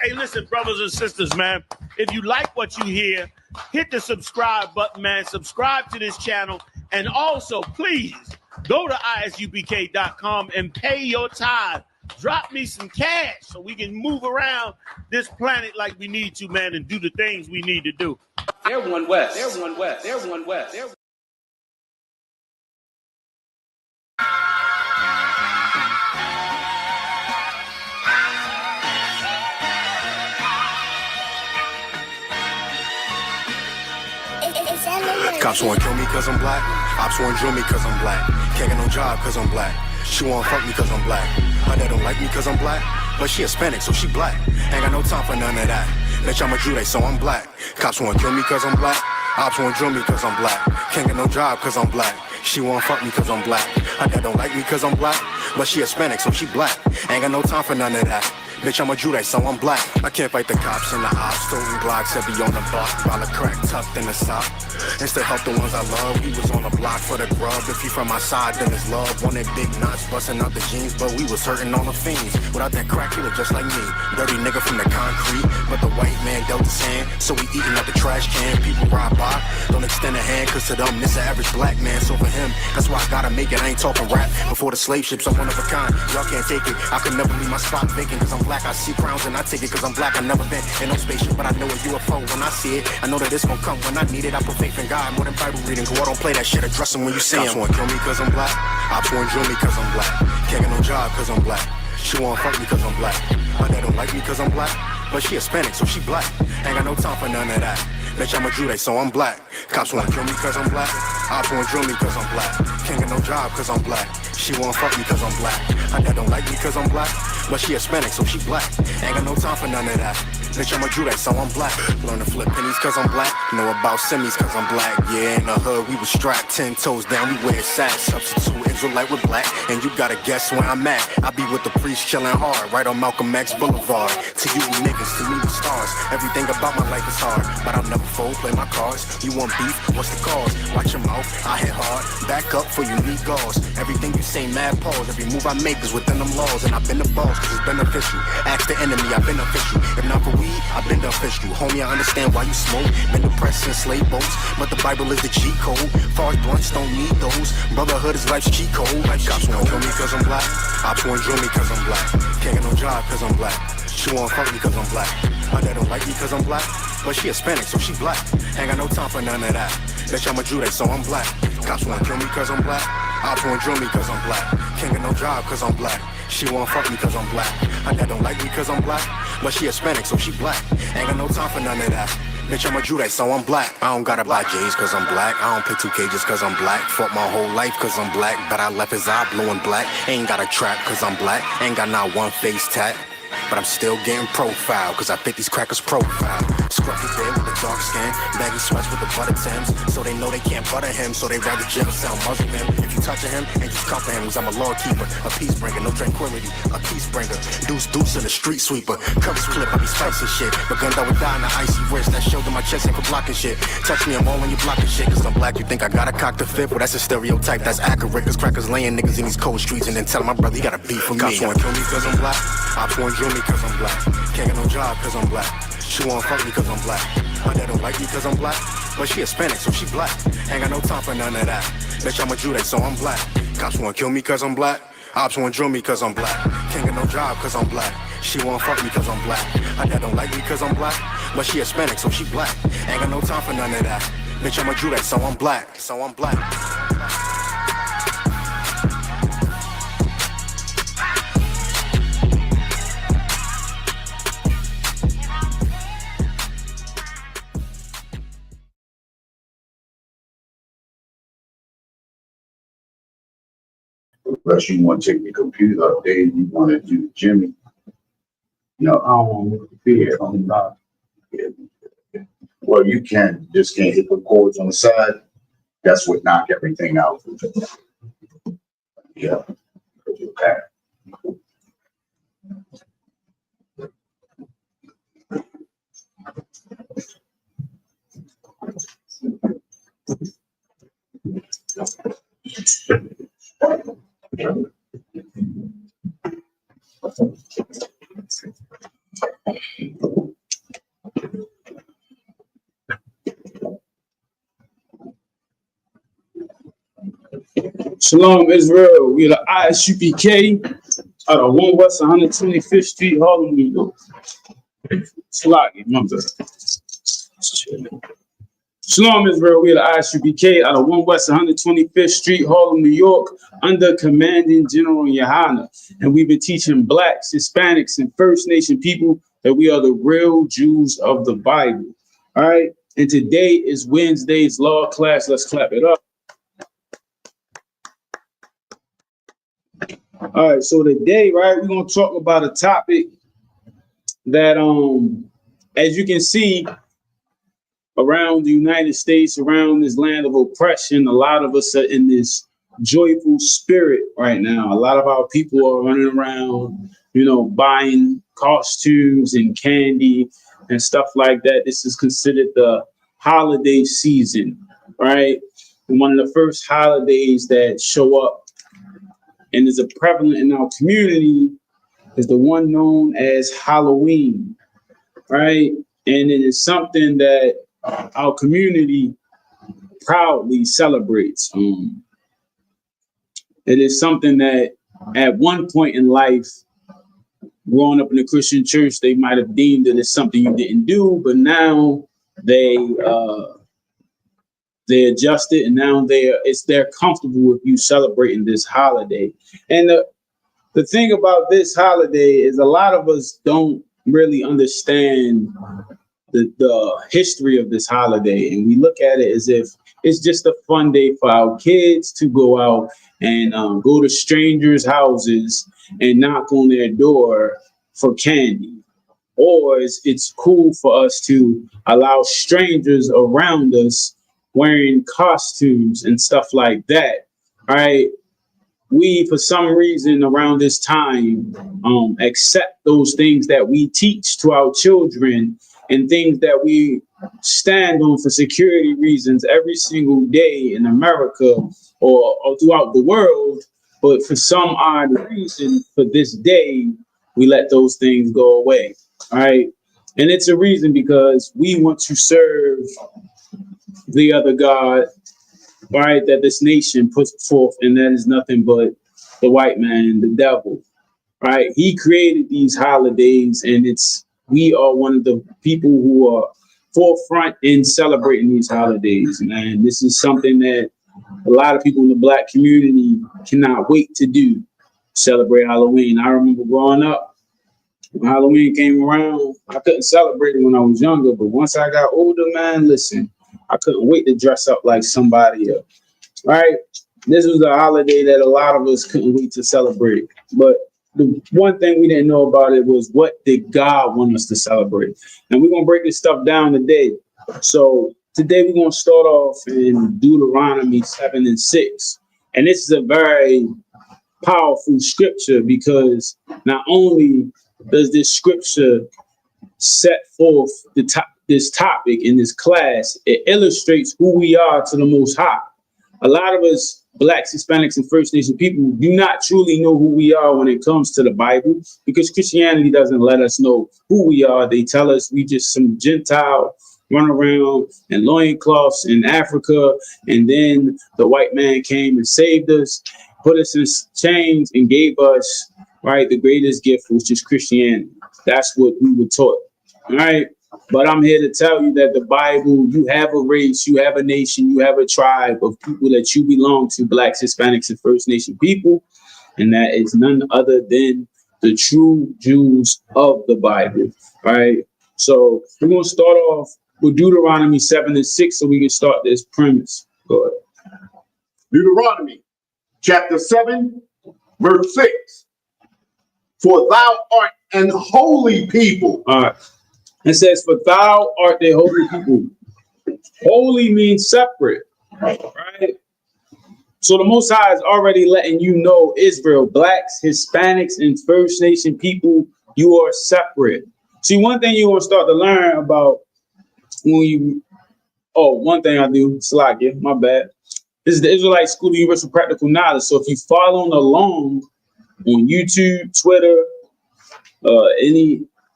Hey, listen, brothers and sisters, man. If you like what you hear, hit the subscribe button, man. Subscribe to this channel. And also, please, go to isubk.com and pay your tithe. Drop me some cash so we can move around this planet like we need to, man, and do the things we need to do. They're one West. They're one West. They're one West. They're Cops wanna kill me cause I'm black. Ops wanna drill me cause I'm black. Can't get no job cause I'm black. She wanna fuck me cause I'm black. Her dad don't like me cause I'm black. But she Hispanic so she black. Ain't got no time for none of that. Bitch, I'm a Jew, so I'm black. Cops wanna kill me cause I'm black. Ops wanna drill me cause I'm black. Can't get no job cause I'm black. She wanna fuck me cause I'm black. Her dad don't like me cause I'm black. But she Hispanic so she black. Ain't got no time for none of that. Bitch, I'm a Jew, so I'm black. I can't fight the cops and the ops. Stolen Glocks that be on the block. While the crack tucked in the sock. Instead help the ones I love. We was on the block for the grub. If he from my side, then it's love. Wanted big knots busting out the jeans, but we was hurting all the fiends. Without that crack, he was just like me. Dirty nigga from the concrete. But the white man dealt his hand. So we eating out the trash can. People ride by. Don't extend a hand, cause to them, this an average black man. So for him, that's why I gotta make it. I ain't talking rap. Before the slave ships, I'm one of a kind. Y'all can't take it. I could never leave my spot vacant, cause I'm black. I see crowns and I take it cause I'm black. I never been in no spaceship, but I know a UFO when I see it. I know that it's gonna come when I need it. I put faith in God more than Bible reading. Go, I don't play that shit. Address him when you see him. Cops wanna kill me cause I'm black. Ops wanna drill me cause I'm black. Can't get no job cause I'm black. She wanna fuck me cause I'm black. My dad don't like me cause I'm black. But she Hispanic so she black. Ain't got no time for none of that. Bitch, I'm a Jew, so I'm black. Cops wanna kill me cause I'm black. Ops wanna drill me cause I'm black. Can't get no job cause I'm black. She wanna fuck me cause I'm black. My dad don't like me cause I'm black. But she Hispanic so she black. Ain't got no time for none of that. Bitch, I'm a Jew, so I'm black. Learn to flip pennies cause I'm black. Know about semis cause I'm black. Yeah, in the hood we was strapped 10 toes down, we wear sacks. Substitute Israelite with black. And you gotta guess where I'm at. I be with the priest chillin' hard, right on Malcolm X Boulevard. To you niggas, to me the stars. Everything about my life is hard, but I'll never fold, play my cards. You want beef? What's the cause? Watch your mouth, I hit hard. Back up for you need gauze. Everything you say mad pause. Every move I make is within them laws. And I've been the boss cause it's beneficial. Ask the enemy, I've been official. If not for weed, I've been the official. Homie, I understand why you smoke. Been depressed since slave boats. But the Bible is the cheat code. False blunts don't need those. Brotherhood is life's cheat code. Cops wanna kill me cause I'm black. Ops wanna drill me cause I'm black. Can't get no job cause I'm black. She wanna fuck me cause I'm black. My dad don't like me cause I'm black. But she Hispanic so she black. Ain't got no time for none of that. Bitch, I'm a Jew, so I'm black. Cops wanna kill me cause I'm black. Ops wanna drill me cause I'm black. Can't get no job cause I'm black. She wanna fuck me cause I'm black. My dad don't like me cause I'm black. But she Hispanic so she black. Ain't got no time for none of that. Bitch, I'm a Jew, so I'm black. I don't gotta buy J's cause I'm black. I don't play 2K just cause I'm black. Fought my whole life cause I'm black. But I left his eye blue and black. Ain't got a trap cause I'm black. Ain't got not one face tat. But I'm still getting profile, cause I fit these crackers profile. Scruffy beard with the dark skin, baggy sweats with the butter Timbs. So they know they can't butter him, so they rather jail cell muzzle him. If you touch him, and just comfort him, cause I'm a law keeper, a peace bringer, no tranquility, a peace bringer. Deuce in the street sweeper, covers clip, I be spicing shit. But gunned out with die in the icy wrist, that shoulder my chest ain't for blocking shit. Touch me, I'm all on you blocking shit, cause I'm black, you think I gotta cock the fifth? Well, that's a stereotype, that's accurate, cause crackers laying niggas in these cold streets, and then telling my brother he got a beef for me. Cops wanna kill me cause I'm black, ops wanna drill me cause I'm black. Can't get no job cause I'm black. She wanna fuck me cause I'm black. My dad don't like me cause I'm black. But she Hispanic so she black. Ain't got no time for none of that. Bitch, I'm a Jew, so I'm black. Cops wanna kill me cause I'm black. Ops wanna drill me cause I'm black. Can't get no job cause I'm black. She wanna fuck me cause I'm black. My dad don't like me cause I'm black. But she Hispanic so she black. Ain't got no time for none of that. Bitch, I'm a Jew, so I'm black. So I'm black. Unless you want to take the computer update, you want to do Jimmy. No, I don't want to fear. I'm not. Well, you can just can't hit the cords on the side. That's what knock everything out. Yeah. Okay. Shalom, Israel. We're the ISUPK out of 1 West 125th Street, Harlem, New York. Sloggy, my bad. Shalom, Israel. We're the ISUPK out of 1 West 125th Street, Harlem, New York, under Commanding General Yohana. And we've been teaching Blacks, Hispanics, and First Nation people that we are the real Jews of the Bible. All right. And today is Wednesday's law class. Let's clap it up. All right, so today, right, we're gonna talk about a topic that, as you can see, around the United States, around this land of oppression, a lot of us are in this joyful spirit right now. A lot of our people are running around, buying costumes and candy and stuff like that. This is considered the holiday season, right? And one of the first holidays that show up and is a prevalent in our community is the one known as Halloween, right? And it is something that our community proudly celebrates. It is something that at one point in life, growing up in a Christian church, they might have deemed it as something you didn't do, but now they adjusted, and now they're comfortable with you celebrating this holiday. And the thing about this holiday is a lot of us don't really understand the history of this holiday, and we look at it as if it's just a fun day for our kids to go out and go to strangers' houses and knock on their door for candy. Or it's cool for us to allow strangers around us wearing costumes and stuff like that, right? We, for some reason, around this time, accept those things that we teach to our children and things that we stand on for security reasons every single day in America or throughout the world. But for some odd reason, for this day, we let those things go away, all right? And it's a reason because we want to serve the other God, right, that this nation puts forth, and that is nothing but the white man, the devil, right? He created these holidays, and we are one of the people who are forefront in celebrating these holidays, man. This is something that a lot of people in the Black community cannot wait to do, celebrate Halloween. I remember growing up, when Halloween came around, I couldn't celebrate it when I was younger, but once I got older, man, listen, I couldn't wait to dress up like somebody else, right? This was a holiday that a lot of us couldn't wait to celebrate. But the one thing we didn't know about it was, what did God want us to celebrate? And we're going to break this stuff down today. So today we're going to start off in Deuteronomy 7:6. And this is a very powerful scripture because not only does this scripture set forth this topic in this class, it illustrates who we are to the Most High. A lot of us, Blacks, Hispanics, and First Nation people, do not truly know who we are when it comes to the Bible, because Christianity doesn't let us know who we are. They tell us we just some Gentile run around in loincloths in Africa, and then the white man came and saved us, put us in chains, and gave us, right, the greatest gift, which is Christianity. That's what we were taught, all right? But I'm here to tell you that the Bible, you have a race, you have a nation, you have a tribe of people that you belong to, Blacks, Hispanics, and First Nation people. And that is none other than the true Jews of the Bible, right? So we're going to start off with Deuteronomy 7:6 so we can start this premise. Go ahead. Deuteronomy chapter 7, verse 6. For thou art an holy people. All right. It says, for thou art the holy people. Holy means separate, right? So the Most High is already letting you know, Israel, Blacks, Hispanics, and First Nation people, you are separate. See, one thing you're going to start to learn about one thing I do, Slakia, my bad. This is the Israelite School of Universal Practical Knowledge. So if you're following along on YouTube, Twitter,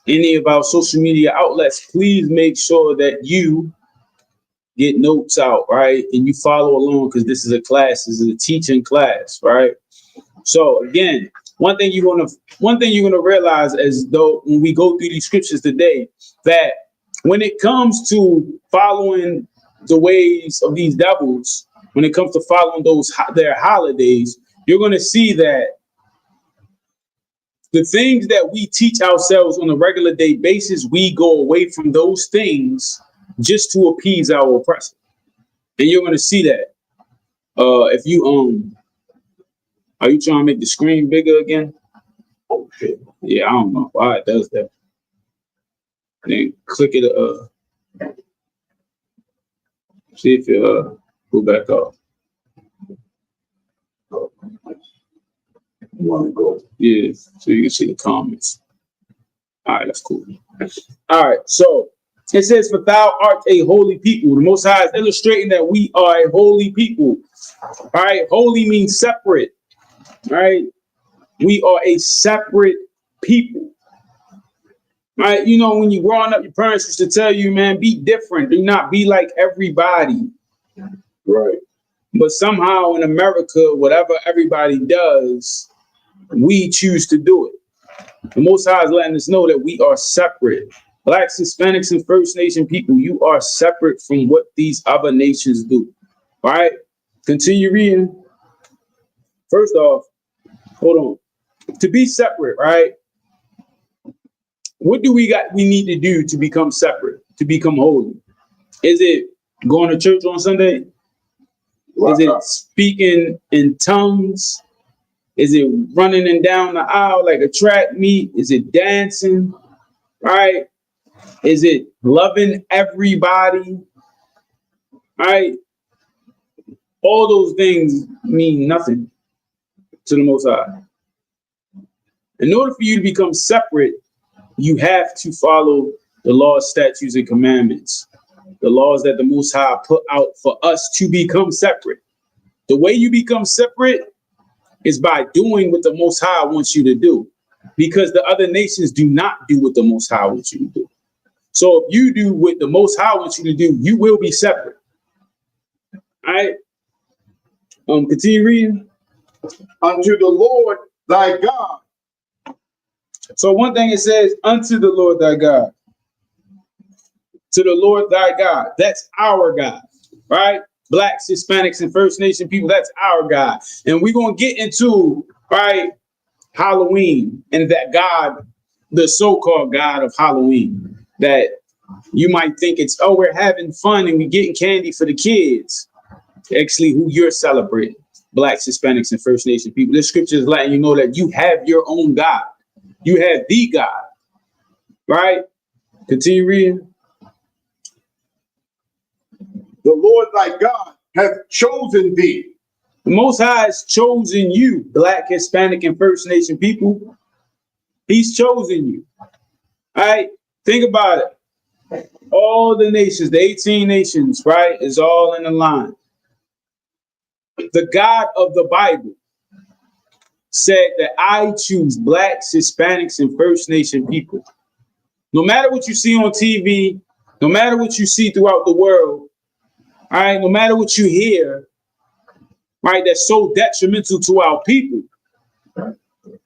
any of our social media outlets, please make sure that you get notes out, right? And you follow along because this is a class, this is a teaching class, right? So again, one thing you're gonna realize as though when we go through these scriptures today, that when it comes to following the ways of these devils, when it comes to following their holidays, you're gonna see that the things that we teach ourselves on a regular day basis, we go away from those things just to appease our oppressor. And you're gonna see that. If you are you trying to make the screen bigger again? Oh shit. Yeah, I don't know why it does that. Then click it. See if it go back up. You want to go? Yeah, so you can see the comments. All right, that's cool. All right, so it says, "For thou art a holy people." The Most High is illustrating that we are a holy people. All right, holy means separate. All right, we are a separate people. All right, you know, when you're growing up, your parents used to tell you, man, be different. Do not be like everybody. Right. But somehow in America, whatever everybody does, we choose to do it. The Most High is letting us know that we are separate. Blacks, Hispanics, and First Nation people, you are separate from what these other nations do. All right, continue reading. First off, hold on. To be separate, right? What do we need to do to become separate, to become holy? Is it going to church on Sunday? Is it speaking in tongues? Is it running and down the aisle like a track meet? Is it dancing? Right? Is it loving everybody? Right? All those things mean nothing to the Most High. In order for you to become separate, you have to follow the laws, statutes, and commandments. The laws that the Most High put out for us to become separate. The way you become separate is by doing what the Most High wants you to do, because the other nations do not do what the Most High wants you to do. So if you do what the Most High wants you to do, you will be separate. All right. Continue reading. Unto the Lord thy God. So one thing it says, unto the Lord thy God. To the Lord thy God. That's our God, right? Blacks, Hispanics, and First Nation people, that's our God. And we're going to get into, right, Halloween and that God, the so-called God of Halloween, that you might think it's, oh, we're having fun and we're getting candy for the kids. Actually, who you're celebrating, Blacks, Hispanics, and First Nation people. This scripture is letting you know that you have your own God. You have the God, right? Continue reading. The Lord thy God hath chosen thee. The Most High has chosen you, Black, Hispanic, and First Nation people. He's chosen you. All right? Think about it. All the nations, the 18 nations, right, is all in the line. The God of the Bible said that I choose Blacks, Hispanics, and First Nation people. No matter what you see on TV, no matter what you see throughout the world, all right, no matter what you hear, right, that's so detrimental to our people,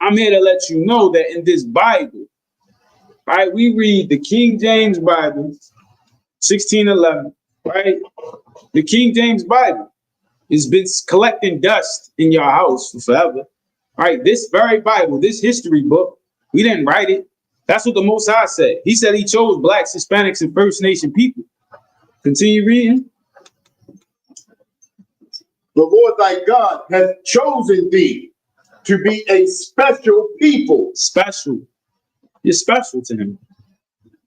I'm here to let you know that in this Bible, right, we read the King James Bible, 1611, right? The King James Bible has been collecting dust in your house for forever, right? This very Bible, this history book, we didn't write it. That's what the Most High said. He said he chose Blacks, Hispanics, and First Nation people. Continue reading. The Lord thy God hath chosen thee to be a special people. Special. You're special to him.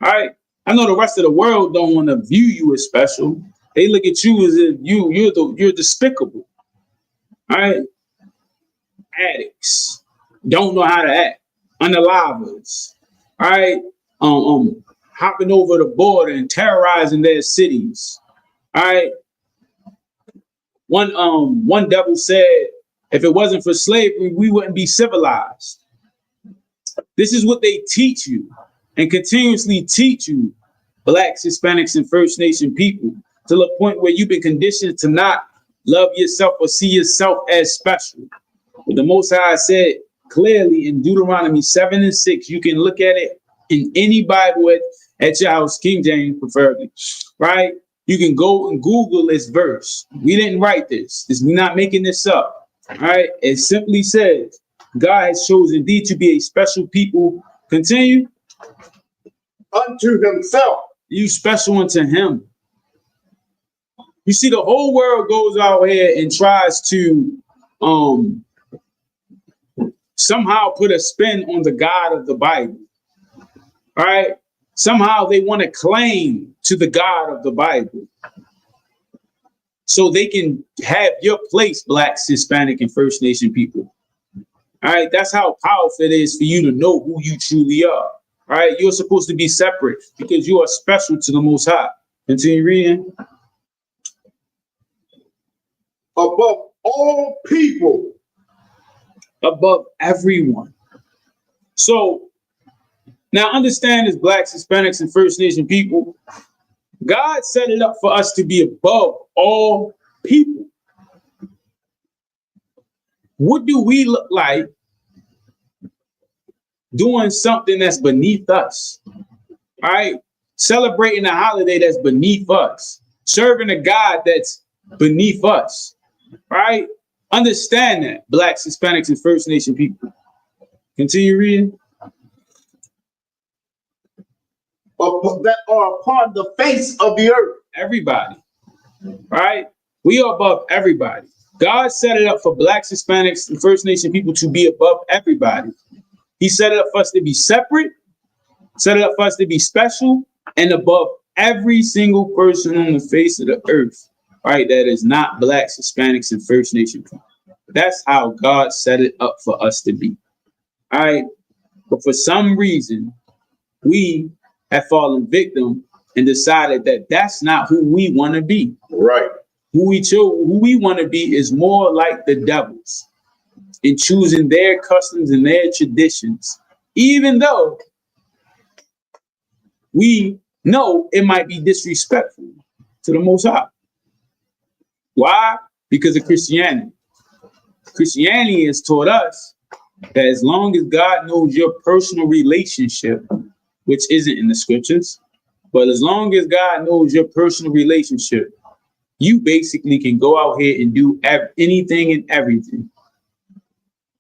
All right. I know the rest of the world don't want to view you as special. They look at you as if you're despicable. All right. Addicts. Don't know how to act. Unalivers. All right. Hopping over the border and terrorizing their cities. All right. One devil said, if it wasn't for slavery, we wouldn't be civilized. This is what they teach you and continuously teach you, Blacks, Hispanics, and First Nation people. to the point where you've been conditioned to not love yourself or see yourself as special. But the Most High said clearly in Deuteronomy 7:6, you can look at it in any Bible at your house, King James preferably, right? You can go and Google this verse. We didn't write this. We're not making this up, right? It simply says, God has chosen thee to be a special people. Continue. Unto himself. You special unto him. You see, the whole world goes out here and tries to somehow put a spin on the God of the Bible. All right. Somehow they want to claim to the God of the Bible so they can have your place, Blacks, Hispanic, and First Nation people. All right. That's how powerful it is for you to know who you truly are. All right. You're supposed to be separate because you are special to the Most High. Continue reading. Above all people. Above everyone. So now understand as Blacks, Hispanics, and First Nation people, God set it up for us to be above all people. What do we look like doing something that's beneath us? All right? Celebrating a holiday that's beneath us. Serving a God that's beneath us. Right? Understand that, Blacks, Hispanics, and First Nation people. Continue reading. That are upon the face of the earth. Everybody. Right? We are above everybody. God set it up for Blacks, Hispanics, and First Nation people to be above everybody. He set it up for us to be separate, set it up for us to be special, and above every single person on the face of the earth. Right, that is not Blacks, Hispanics, and First Nation people. That's how God set it up for us to be. All right, but for some reason, we have fallen victim and decided that that's not who we want to be. Right. Who we want to be is more like the devils in choosing their customs and their traditions, even though we know it might be disrespectful to the Most High. Why? Because of Christianity. Christianity has taught us that as long as God knows your personal relationship, which isn't in the scriptures, but as long as God knows your personal relationship, you basically can go out here and do anything and everything.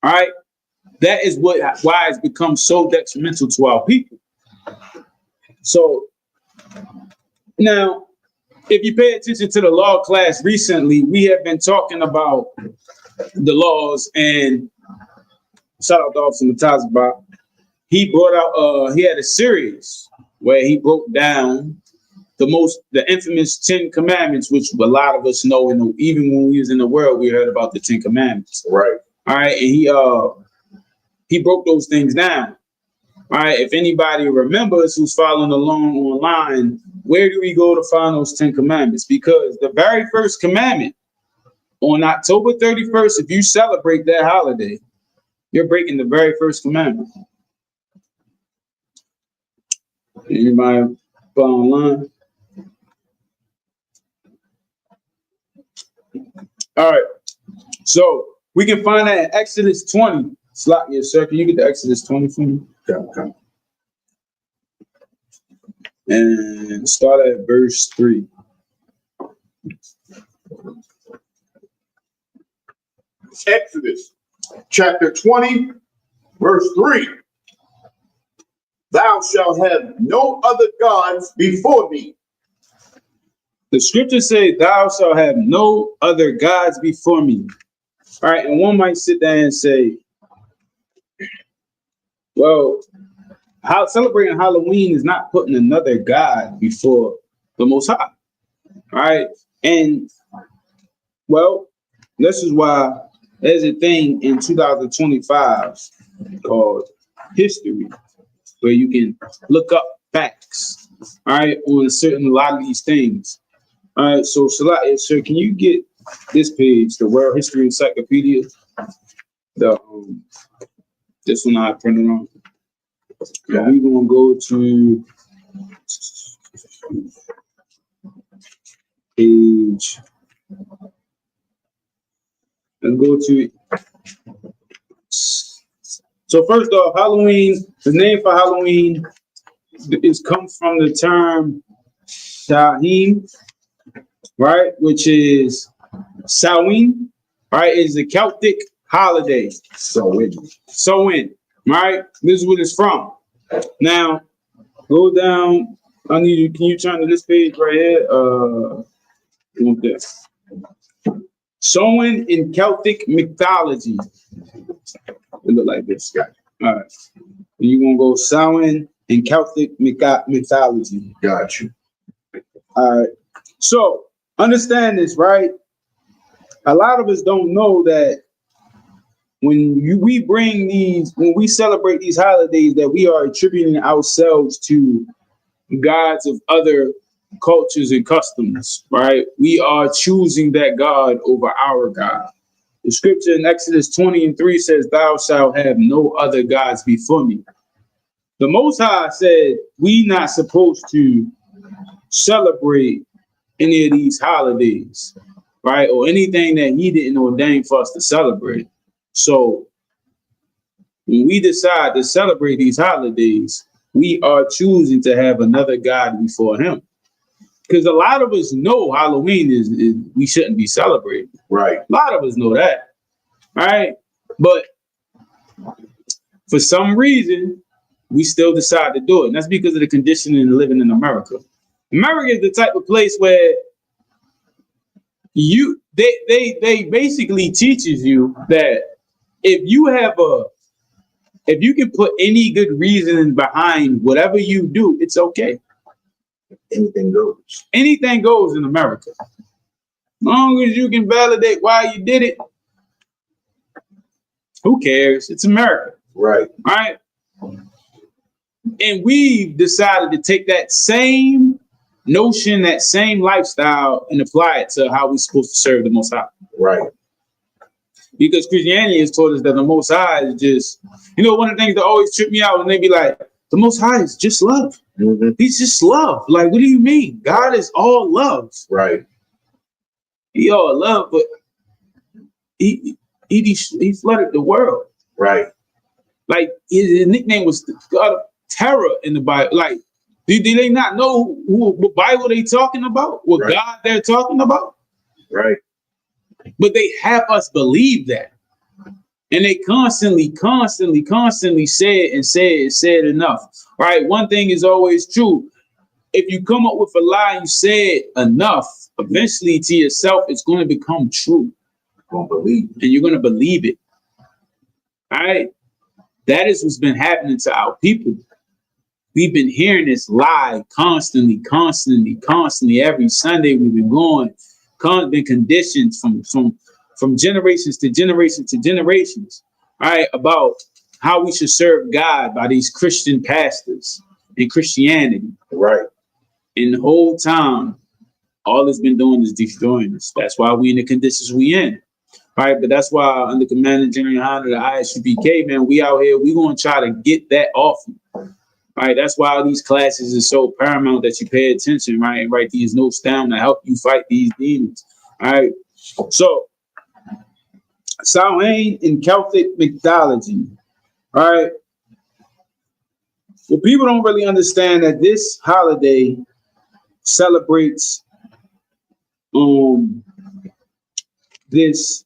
All right? That is why it's become so detrimental to our people. So now, if you pay attention to the law class recently, we have been talking about the laws, and shout out to Officer Matazaba. He brought out, he had a series where he broke down the infamous 10 Commandments, which a lot of us know, and even when we was in the world, we heard about the 10 Commandments. Right. All right, and he broke those things down. All right, if anybody remembers who's following along online, where do we go to find those 10 Commandments? Because the very first commandment on October 31st, if you celebrate that holiday, you're breaking the very first commandment. Anybody follow online? All right, so we can find that in Exodus 20. Slot here, sir. Can you get the Exodus 20 for me? Okay. And start at verse 3. Exodus chapter 20, verse 3. Thou shalt have no other gods before me. The scriptures say, thou shalt have no other gods before me. All right, and one might sit there and say, well, how celebrating Halloween is not putting another God before the Most High. All right. And well, this is why there's a thing in 2025 called history, where you can look up facts, all right, on a lot of these things. All right. So, Salah, sir, can you get this page, the World History Encyclopedia? This one I printed on. Yeah. We're gonna go to page. And go to it. So first off, Halloween, the name for Halloween comes from the term Shaheen, right? Which is Samhain, right? Is a Celtic holiday. Samhain, right? This is what it's from. Now, go down. I need you. Can you turn to this page right here? Want this. Samhain in Celtic mythology. It look like this, guy. All right. You gonna go Samhain in Celtic mythology. Got you. All right. So understand this, right? A lot of us don't know that when we celebrate these holidays, that we are attributing ourselves to gods of other cultures and customs, right? We are choosing that God over our God. The scripture in Exodus 20:3 says, "Thou shalt have no other gods before me." The Most High said we not supposed to celebrate any of these holidays, right? Or anything that he didn't ordain for us to celebrate. So when we decide to celebrate these holidays, we are choosing to have another God before him. Because a lot of us know Halloween is we shouldn't be celebrating. Right. A lot of us know that, right? But for some reason, we still decide to do it. And that's because of the conditioning of living in America. America is the type of place where they basically teaches you that if you can put any good reason behind whatever you do, it's okay. Anything goes. Anything goes in America. As long as you can validate why you did it, who cares? It's America. Right. Right? And we've decided to take that same notion, that same lifestyle, and apply it to how we're supposed to serve the Most High. Right. Because Christianity has taught us that the Most High is just, one of the things that always trip me out when they be like, the Most High is just love. Mm-hmm. He's just love. Like, what do you mean? God is all love. Right. He all love, but he flooded the world. Right. Like, his nickname was the God of terror in the Bible. Like, do they not know what Bible they talking about? What right. God they're talking about? Right. But they have us believe that. And they constantly said enough. Right? One thing is always true. If you come up with a lie and you say it enough, eventually to yourself, it's going to become true. Gonna believe it. And you're going to believe it. All right? That is what's been happening to our people. We've been hearing this lie constantly. Every Sunday we've been going, been conditioned from generations to generations, all right, about how we should serve God by these Christian pastors and Christianity. Right. And the whole time, all it's been doing is destroying us. That's why we in the conditions we in. All right, but that's why under Commander General Hunter, the ISUPK, man, we out here, we going to try to get that off you. All right, that's why these classes are so paramount that you pay attention, right? And write these notes down to help you fight these demons. All right, so Samhain in Celtic mythology. All right, well, people don't really understand that this holiday celebrates this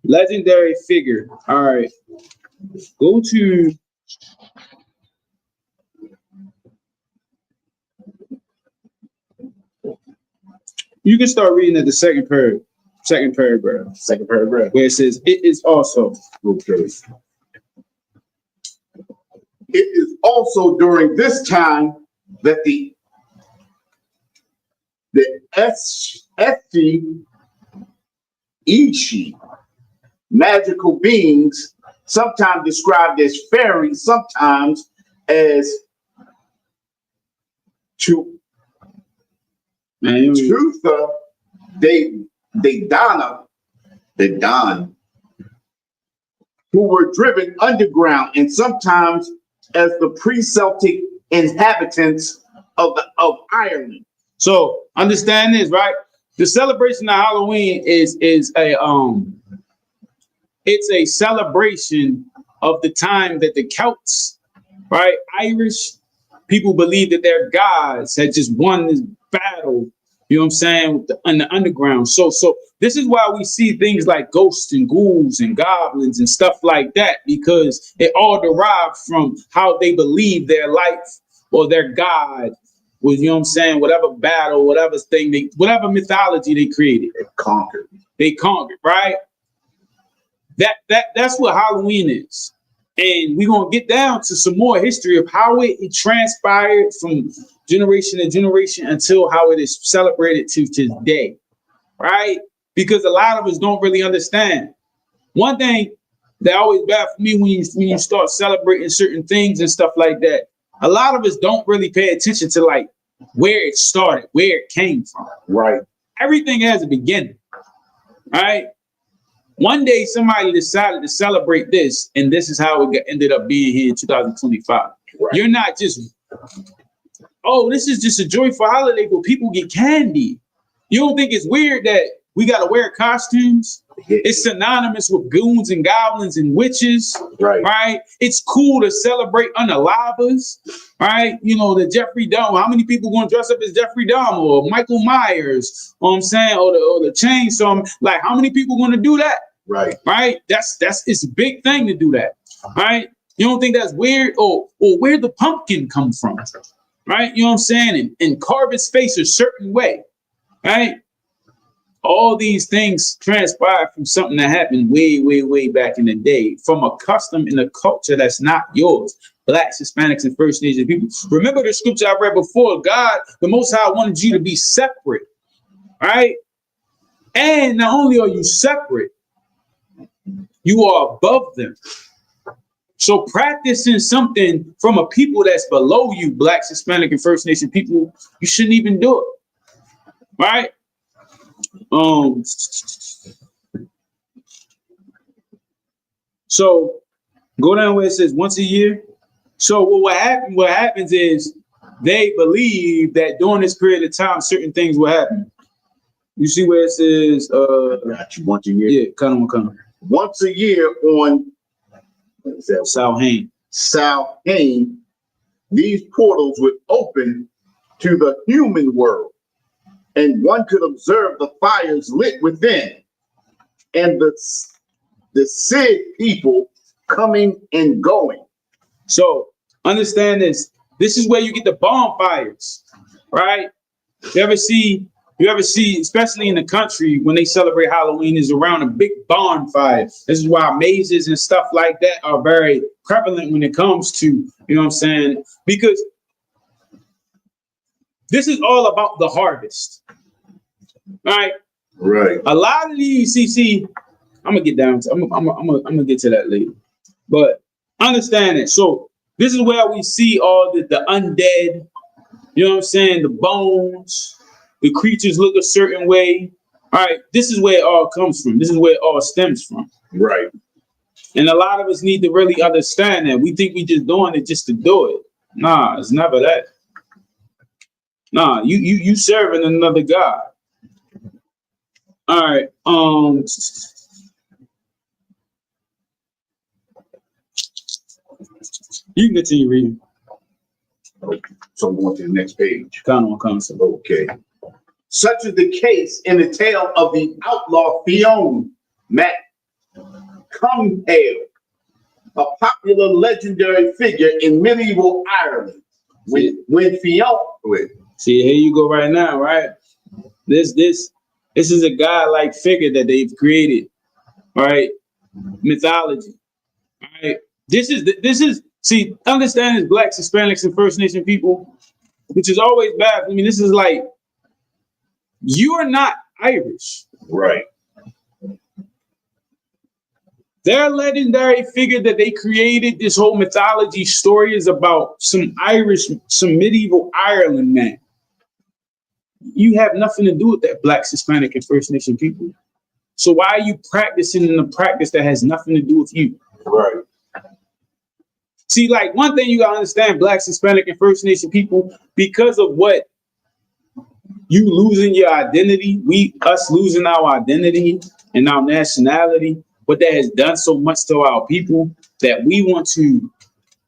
legendary figure. All right, go to you can start reading at the second paragraph. Second paragraph, where it says, "It is also." Okay. It is also during this time that the Ishi, magical beings, sometimes described as fairies, sometimes as Tutha, they Don, who were driven underground, and sometimes as the pre-Celtic inhabitants of Ireland. So understand this, right? The celebration of Halloween is a it's a celebration of the time that the Celts, right, Irish people believe that their gods had just won this battle, you know what I'm saying, in the underground. So this is why we see things like ghosts and ghouls and goblins and stuff like that, because it all derived from how they believe their life or their god was, you know what I'm saying, whatever battle, whatever thing, whatever mythology they created. They conquered, right? That's what Halloween is. And we're going to get down to some more history of how it transpired from generation to generation until how it is celebrated to today, right? Because a lot of us don't really understand. One thing that always bad for me when you start celebrating certain things and stuff like that, a lot of us don't really pay attention to like where it started, where it came from. Right. Everything has a beginning, right? One day somebody decided to celebrate this, and this is how it ended up being here in 2025. Right. You're not just, oh, this is just a joyful holiday, but people get candy. You don't think it's weird that we got to wear costumes? It's synonymous with goons and goblins and witches, right? It's cool to celebrate unalivers, right? You know, the Jeffrey Dahmer. How many people going to dress up as Jeffrey Dahmer or Michael Myers? You know what I'm saying, or the chainsaw. Like, how many people going to do that? Right. That's it's a big thing to do that, right? You don't think that's weird? Or where the pumpkin come from, right? You know what I'm saying? And carve its face a certain way, right? All these things transpire from something that happened way, way, way back in the day, from a custom in a culture that's not yours. Blacks, Hispanics, and First Nations people. Remember the scripture I read before. God, the Most High, wanted you to be separate, right? And not only are you separate, you are above them. So practicing something from a people that's below you, Blacks, Hispanic, and First Nation people, you shouldn't even do it, right? So go down where it says once a year. So what happens is they believe that during this period of time, certain things will happen. You see where it says once a year? Yeah, come on. Once a year on Samhain, these portals would open to the human world, and one could observe the fires lit within, and the sick people coming and going. So understand this. This is where you get the bonfires, right? You ever see, especially in the country, when they celebrate Halloween, is around a big bonfire. This is why mazes and stuff like that are very prevalent when it comes to, you know what I'm saying? Because this is all about the harvest, right? Right. A lot of these, see, I'm gonna get down to, I'm gonna get to that later, but understand it. So this is where we see all the undead, you know what I'm saying? The bones, the creatures look a certain way. All right, this is where it all comes from. This is where it all stems from. Right. And a lot of us need to really understand that. We think we just doing it just to do it. Nah, it's never that. Nah, you serving another God. All right. You can continue reading. So I'm going to the next page. Concept. Okay. Such is the case in the tale of the outlaw Fionn Mac Cumhale, a popular legendary figure in medieval Ireland. When Fionn, see, here you go right now, right? This is a godlike figure that they've created, right? Mythology, right? This is see, understand as Blacks, Hispanics, and First Nation people, which is always bad. I mean, this is like, you are not Irish. Right. Their legendary figure that they created, this whole mythology story is about some medieval Ireland man. You have nothing to do with that, Blacks, Hispanic, and First Nation people. So why are you practicing in a practice that has nothing to do with you? Right. See, like, one thing you gotta understand, Blacks, Hispanic, and First Nation people, because of what you losing your identity, us losing our identity and our nationality, what that has done so much to our people that we want to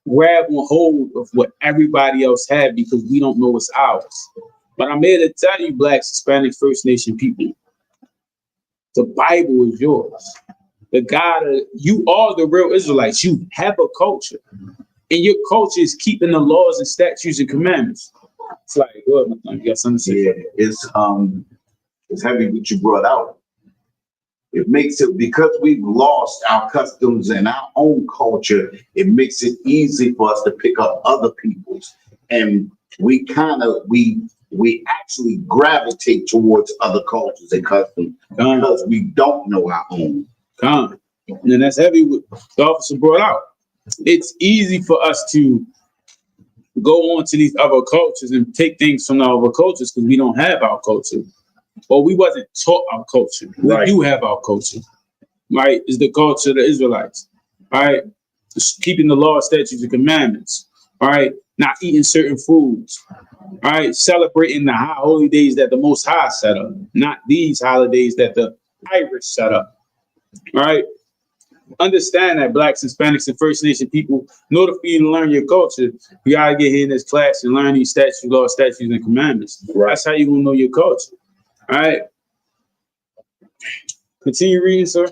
grab a hold of what everybody else had because we don't know it's ours. But I'm here to tell you, Blacks, Hispanic, First Nation people, the Bible is yours. The God, you are the real Israelites. You have a culture, and your culture is keeping the laws and statutes and commandments. It's like, what? You got something to say? Yeah, it's heavy what you brought out. It makes it, because we've lost our customs and our own culture, it makes it easy for us to pick up other people's, and we actually gravitate towards other cultures and customs because we don't know our own. And that's heavy what the officer brought out. It's easy for us to go on to these other cultures and take things from our other cultures because we don't have our culture. Or we wasn't taught our culture. We do have our culture, right? It's the culture of the Israelites, right? Just keeping the law, statutes, and commandments, right? Not eating certain foods, right? Celebrating the high holy days that the Most High set up, not these holidays that the Irish set up, right? Understand that Blacks, Hispanics, and First Nation people, in order for you to learn your culture, you gotta get here in this class and learn these statutes, laws, statutes, and commandments. That's how you're gonna know your culture. All right. Continue reading, sir.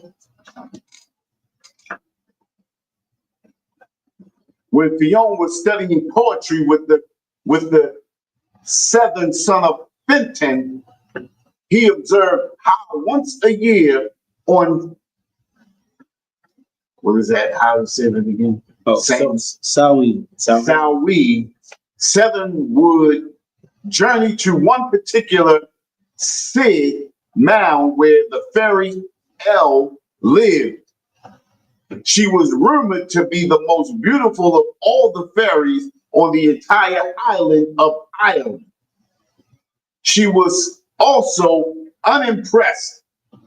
When Fionn was studying poetry with the seventh son of Fenton, he observed how once a year on, what is that? How to say it again? Oh, Samhain. Seven would journey to one particular Sid mound where the fairy Elle lived. She was rumored to be the most beautiful of all the fairies on the entire island of Ireland. She was also unimpressed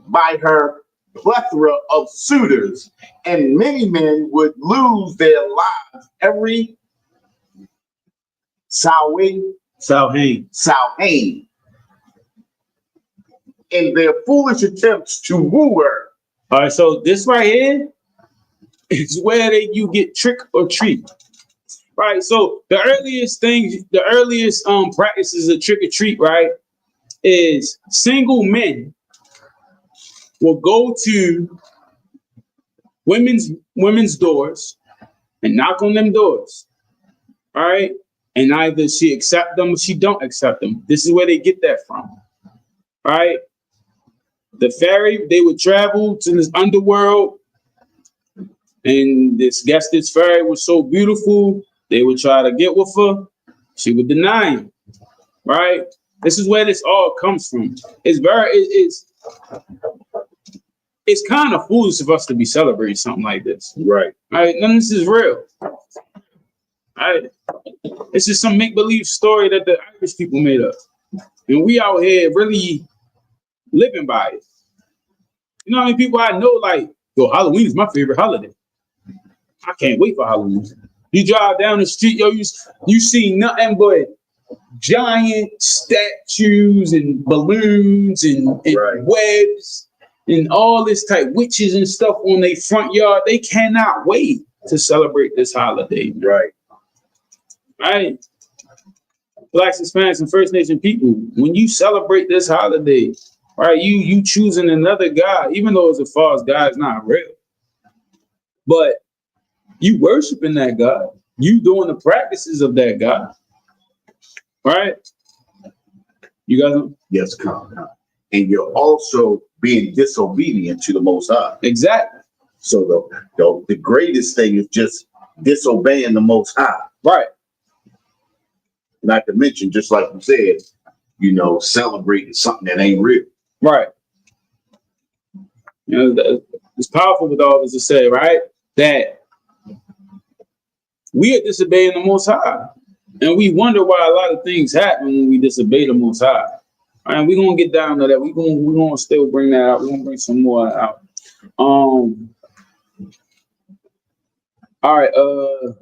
by her plethora of suitors, and many men would lose their lives every Samhain in their foolish attempts to woo her. All right, so this right here is where you get trick or treat. Right. So the earliest practices of trick or treat, right, is single men will go to women's doors and knock on them doors. All right. And either she accept them or she don't accept them. This is where they get that from. All right. The fairy, they would travel to this underworld, and this fairy was so beautiful, they would try to get with her. She would deny him, right? This is where this all comes from. It's kind of foolish of us to be celebrating something like this, right? Right? None of this is real. Right? It's just some make-believe story that the Irish people made up, and we out here really living by it. You know how many people I know like, yo, Halloween is my favorite holiday. I can't wait for Halloween. You drive down the street, yo, you see nothing but giant statues and balloons and webs and all this type witches and stuff on their front yard. They cannot wait to celebrate this holiday. Right? Blacks, Hispanics, and First Nation people, when you celebrate this holiday, right, you choosing another God, even though it's a false God, it's not real. But you worshiping that God. You doing the practices of that God. Right? You guys know? Yes, come. And you're also being disobedient to the Most High. Exactly. So the greatest thing is just disobeying the Most High. Right. Not to mention, just like you said, celebrating something that ain't real. Right. It's powerful with all this to say, right? That we are disobeying the Most High. And we wonder why a lot of things happen when we disobey the Most High. And we're going to get down to that. We're going to still bring that out. We're going to bring some more out. All right. All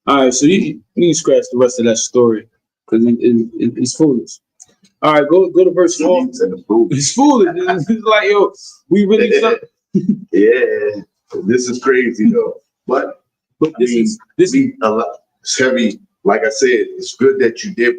right. So you can scratch the rest of that story. because it's foolish. All right, go to verse 4. It's foolish. It's like, yo, we really suck. Yeah, this is crazy though. But this is a lot. It's heavy. Like I said, it's good that you did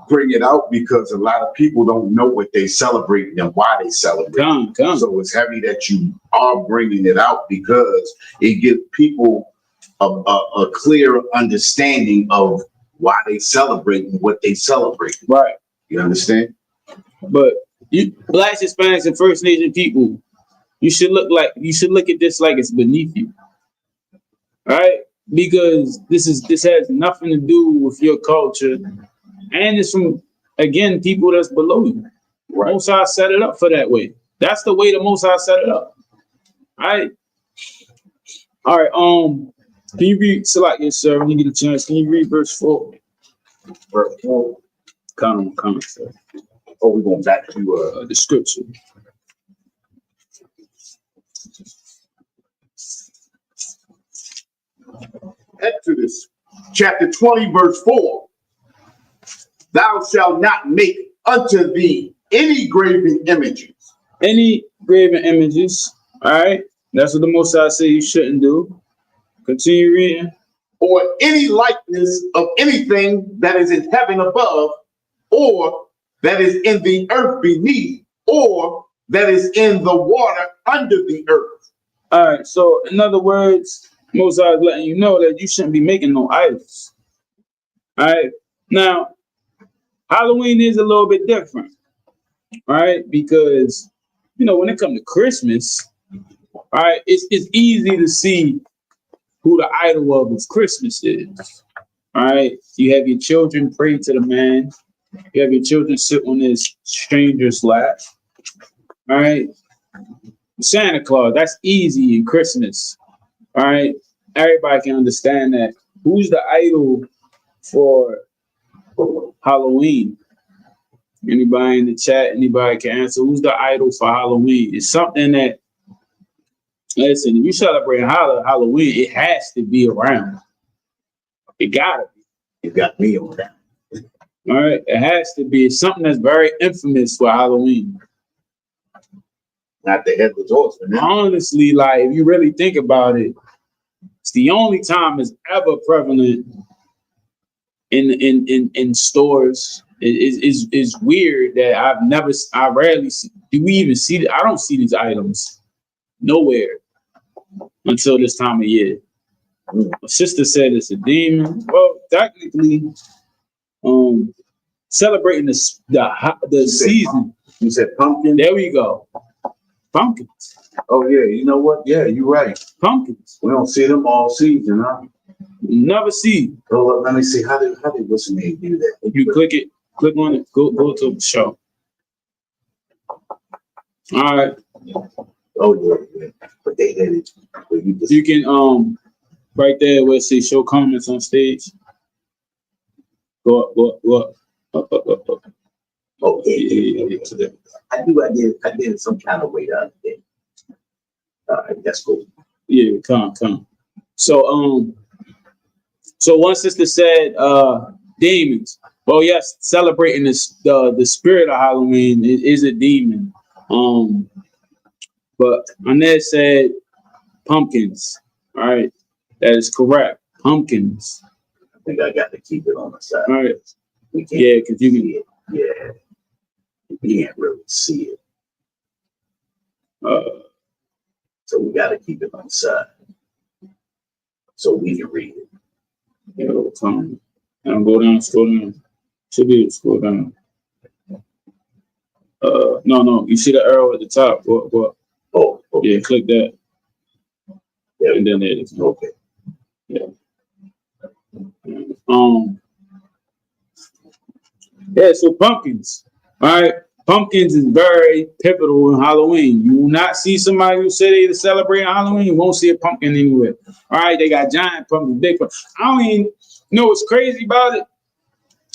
bring it out because a lot of people don't know what they celebrate and why they celebrate. Come. So it's heavy that you are bringing it out because it gives people a clear understanding of why they celebrate and what they celebrate. Right. You understand? But you, Blacks, Hispanics, and First Nation people, you should look at this like it's beneath you. All right? Because this has nothing to do with your culture, and it's from, again, people that's below you. Right. Most High set it up for that way. That's the way the Most High set it up. All right. Can you read, Salak, yes, sir, when you get a chance, can you read verse 4? Verse 4. Comment, sir. Oh, we're going back to the scripture. Exodus chapter 20, verse 4. Thou shalt not make unto thee any graven images. Any graven images. All right. That's what the Most High say you shouldn't do. Continue reading. Or any likeness of anything that is in heaven above, or that is in the earth beneath, or that is in the water under the earth. All right. So, in other words, Most High is letting you know that you shouldn't be making no idols. All right. Now, Halloween is a little bit different. All right. Because, when it comes to Christmas, all right, it's easy to see who the idol of Christmas is. All right. You have your children pray to the man. You have your children sit on this stranger's lap. All right. Santa Claus, that's easy in Christmas. All right. Everybody can understand that. Who's the idol for Halloween? Anybody in the chat, anybody can answer. Who's the idol for Halloween? It's something that, listen, if you celebrate Halloween, it has to be around. It gotta be. You got me on that. All right. It has to be. It's something that's very infamous for Halloween. Not the headless horseman. Honestly, like, if you really think about it, it's the only time it's ever prevalent in stores. It's weird that I rarely see. Do we even see I don't see these items nowhere until this time of year. My sister said it's a demon. Well, technically, celebrating the season. You said pumpkin? There we go. Pumpkins. Oh yeah, you know what? Yeah, you're right. Pumpkins. We don't see them all season, huh? Never see. Oh, let me see. How did what's the name do that? You click on it, go to the show. All right. Oh yeah. But they had it. You can right there where it says show comments on stage. Go up. Oh yeah. I did some kind of way the other day. All right, that's cool. Yeah, come. So one sister said demons. Well, yes, celebrating the spirit of Halloween is a demon. But Annette said pumpkins. All right, that is correct. Pumpkins. I think I got to keep it on the side. All right. Yeah, because you can. Yeah, you can't really see it. So we got to keep it on the side so we can read it. Come. And go down, scroll down. Should be able to scroll down. No. You see the arrow at the top? What? Oh, okay. Yeah, click that. Yeah, and then there it is. Okay. Yeah. Yeah, so pumpkins. All right. Pumpkins is very pivotal in Halloween. You will not see somebody who say they're celebrating Halloween. You won't see a pumpkin anywhere. All right. They got giant pumpkins, big pumpkins. I don't even know what's crazy about it.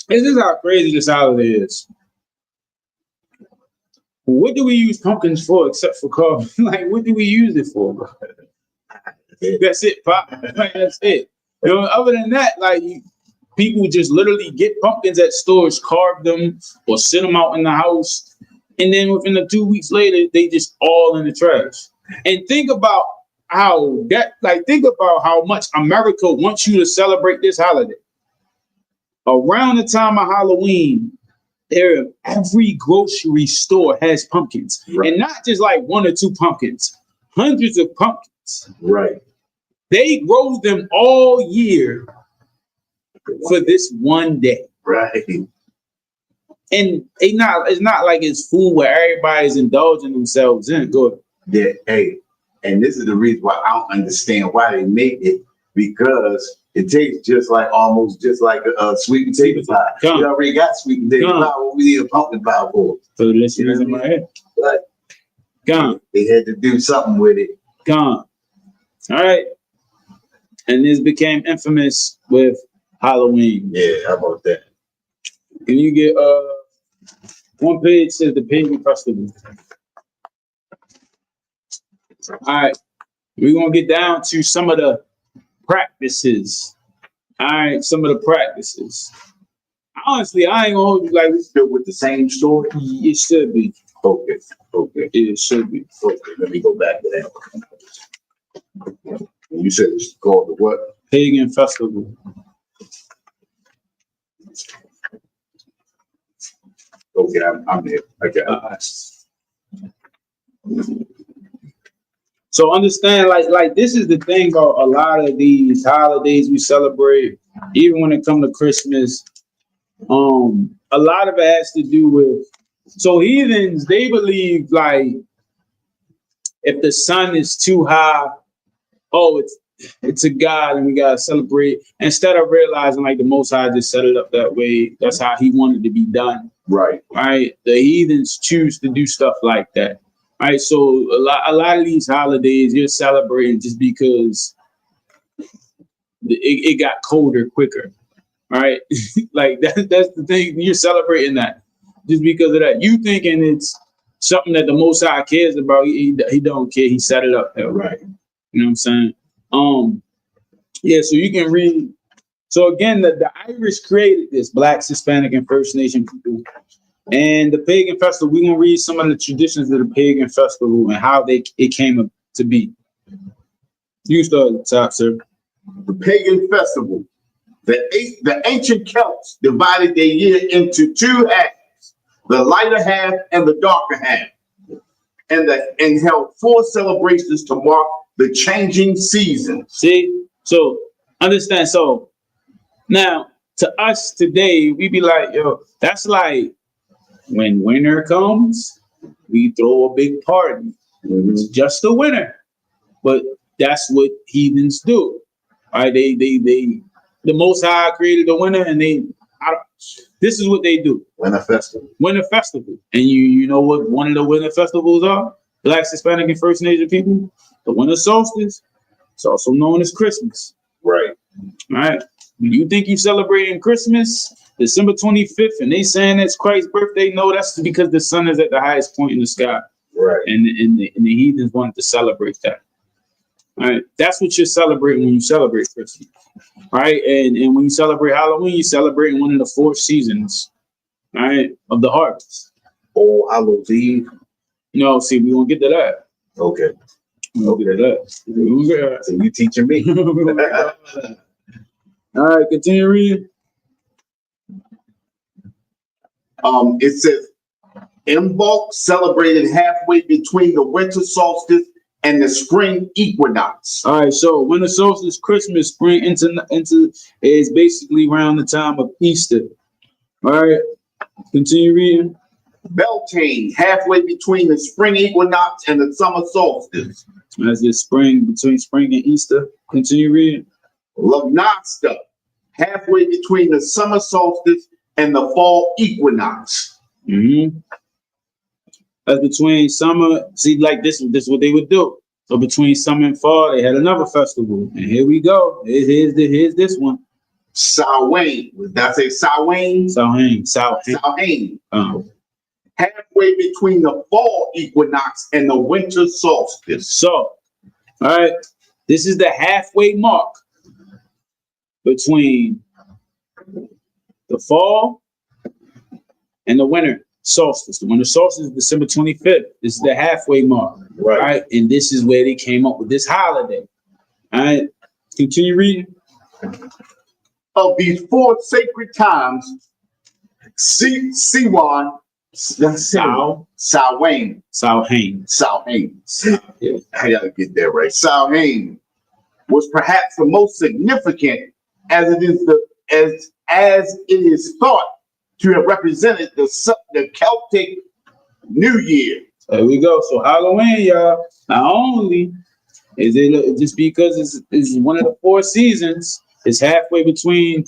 This is how crazy this holiday is. What do we use pumpkins for except for coffee? Like, what do we use it for, bro? That's it, Pop. Like, that's it. Other than that, like, people just literally get pumpkins at stores, carve them, or sit them out in the house, and then within 2 weeks later, they just all in the trash. And think about how much America wants you to celebrate this holiday. Around the time of Halloween, every grocery store has pumpkins, Right. and not just like 1 or 2 pumpkins, hundreds of pumpkins. Right. They grow them all year for this one day. Right. And it's not like it's food where everybody's indulging themselves in. Go ahead. Yeah, hey, and this is the reason why I don't understand why they make it, because it tastes almost just like a sweet potato pie. Come. We already got sweet potato Come. pie. What we need a pumpkin pie for? So the listeners You in know my what I head. But Come. they had to do something with it. Come. All right. And this became infamous with Halloween. Yeah, how about that? Can you get one page says the pagan festival. All right. We're gonna get down to some of the practices. All right, some of the practices. Honestly, I ain't gonna hold you like Still with the same story? it should be. Okay. It should be. Okay, let me go back to that. You said it's called the what? Pagan festival. Okay, I'm there. Okay. So understand, like this is the thing about a lot of these holidays we celebrate, even when it comes to Christmas. A lot of it has to do with, so heathens, they believe like if the sun is too high, oh, it's a god and we gotta celebrate. Instead of realizing like the Most High just set it up that way, that's how he wanted to be done. Right. Right? The heathens choose to do stuff like that. Right? So a lot of these holidays you're celebrating just because it got colder quicker. Right? Like that's the thing. You're celebrating that just because of that. You thinking it's something that the Most High cares about. He don't care. He set it up that way. Right. You know what I'm saying? Yeah, so you can read. So again, the Irish created this, Blacks, Hispanic, and First Nation people. And the pagan festival, we're gonna read some of the traditions of the pagan festival and how it came to be. You start at the top, sir. The pagan festival. The ancient Celts divided their year into 2 halves, the lighter half and the darker half, and held 4 celebrations to mark the changing seasons. See? So understand. So now to us today, we be like, yo, that's like when winter comes, we throw a big party. It's just the winter. But that's what heathens do. All right, the Most High created the winter, and this is what they do. Winter festival. Winter festival. And you know what one of the winter festivals are? Blacks, Hispanic, and First Nation people. The winter solstice. It's also known as Christmas. Right. All right. When you think you're celebrating Christmas, December 25th, and they saying it's Christ's birthday, no, that's because the sun is at the highest point in the sky. Right. And the heathens wanted to celebrate that. All right. That's what you're celebrating when you celebrate Christmas. All right. And when you celebrate Halloween, you're celebrating one of the 4 seasons, all right, of the harvest. Oh, Hallows Eve. You know, see, we're going to get to that. Okay. We're going to get to that. So you teaching me. All right, continue reading. It says, Imbolc celebrated halfway between the winter solstice and the spring equinox. All right, so winter solstice, Christmas, spring into is basically around the time of Easter. All right, continue reading. Beltane, halfway between the spring equinox and the summer solstice. As it's spring, between spring and Easter. Continue reading. Lughnasadh, halfway between the summer solstice and the fall equinox. Mm-hmm. That's between summer. See, like this is what they would do. So between summer and fall, they had another festival. And here we go. Here's this one. Samhain. Did I say Samhain? Samhain. Samhain. Halfway between the fall equinox and the winter solstice. So, all right, this is the halfway mark between the fall and the winter solstice. The winter solstice is December 25th. This is the halfway mark, right? And this is where they came up with this holiday. All right, continue reading. Of these four sacred times, Siwan, Samhain. Yeah. I gotta get that right. Samhain was perhaps the most significant, as it is thought to have represented the Celtic New Year. There we go. So Halloween, y'all. Not only is it just because it's one of the four seasons, it's halfway between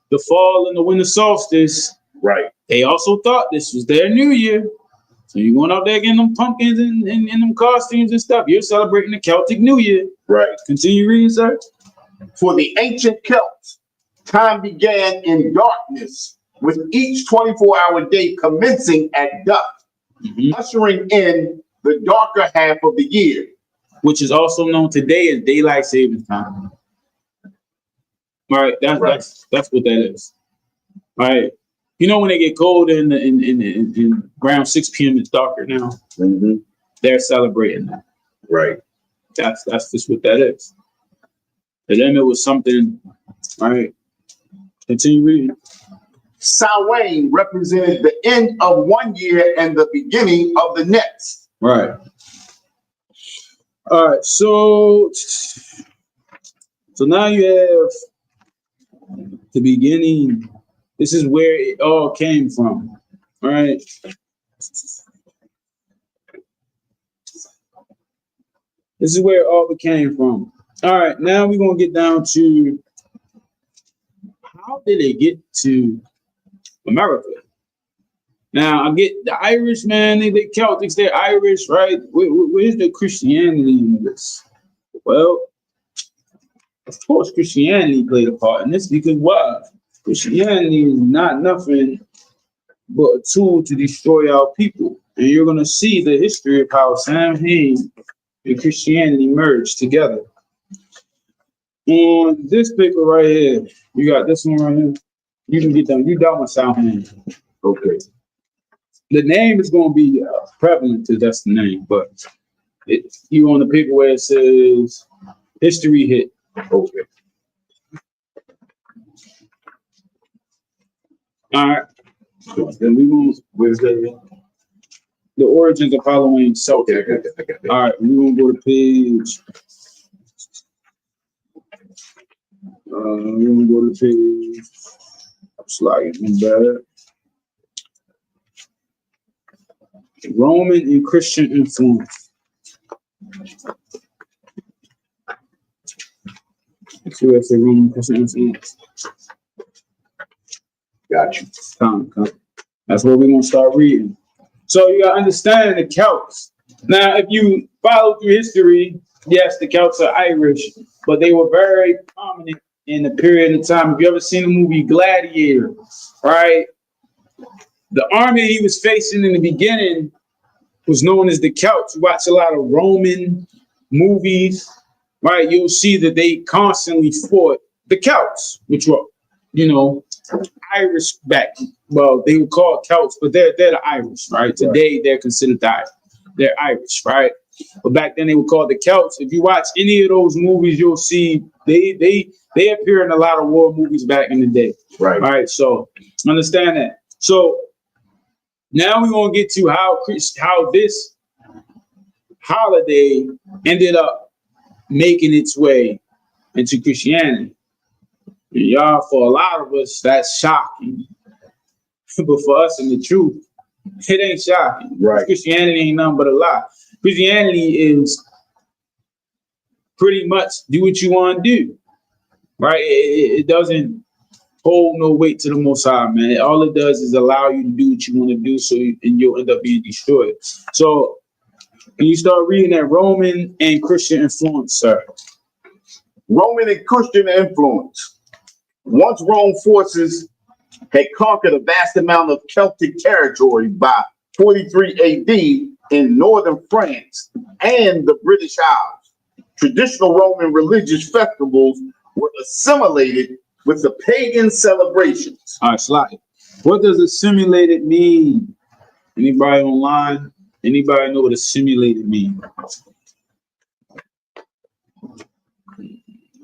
the fall and the winter solstice. Right. They also thought this was their New Year. So you're going out there getting them pumpkins and them costumes and stuff. You're celebrating the Celtic New Year. Right. Continue reading, sir. For the ancient Celts, time began in darkness, with each 24-hour day commencing at dusk, ushering in the darker half of the year. Which is also known today as daylight savings time. All right, that's what that is. All right. You know when they get cold in around 6 p.m. it's darker now. They're celebrating that. Right. That's just what that is. To them it was something. All right. Continue reading. Samhain represented the end of one year and the beginning of the next. Right. All right. So now you have the beginning. This is where it all came from. All right. This is where it all came from. All right. Now we're going to get down to how did it get to America? Now, I get the Irish, man, they Celtics, they're Irish, right? Where's the Christianity in this? Well, of course, Christianity played a part in this because why? Christianity is not nothing but a tool to destroy our people. And you're going to see the history of how Samhain and Christianity merged together. On this paper right here, you got this one right here. You can get done. You done with Samhain. Okay. The name is going to be prevalent because that's the name, but you on the paper where it says history hit. Okay. All right. Then we going to, where's that? The origins of Halloween. So, Okay, I got that. all right, we're going to go to page. We're going to go to page. I'm sliding bad. Roman and Christian influence. Let's see what I say, Roman and Christian influence. Got you. Come. That's what we're going to start reading. So you got to understand the Celts. Now, if you follow through history, yes, the Celts are Irish, but they were very prominent in the period of time. If you ever seen the movie Gladiator, right? The army he was facing in the beginning was known as the Celts. You watch a lot of Roman movies, right? You'll see that they constantly fought the Celts, which were, Irish back. Well, they were called Celts, but they're the Irish, right? Today they're considered they're Irish, right? But back then they were called the Celts. If you watch any of those movies, you'll see they appear in a lot of war movies back in the day. Right. All right. So understand that. So now we're gonna get to how this holiday ended up making its way into Christianity. And y'all, for a lot of us, that's shocking. But for us, in the truth, it ain't shocking. Right. Christianity ain't nothing but a lie. Christianity is pretty much do what you want to do, right? It doesn't hold no weight to the Most High, man. All it does is allow you to do what you want to do, and you'll end up being destroyed. So, can you start reading that Roman and Christian influence, sir? Roman and Christian influence. Once Rome forces had conquered a vast amount of Celtic territory by 43 AD in northern France and the British Isles, traditional Roman religious festivals were assimilated with the pagan celebrations. All right, slide. What does assimilated mean? Anybody online? Anybody know what assimilated mean?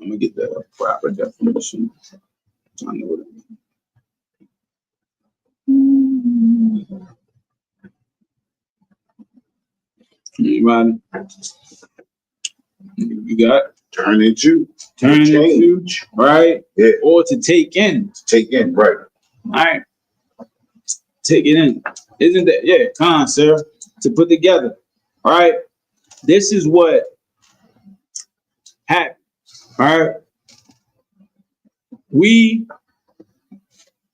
I'm gonna get the proper definition. I know what it means. Anybody? You got Turn into, right? Yeah. Or to take in. Take in, right. All right. Take it in. Isn't that, yeah, come on, sir. To put together. All right. This is what happened. All right. We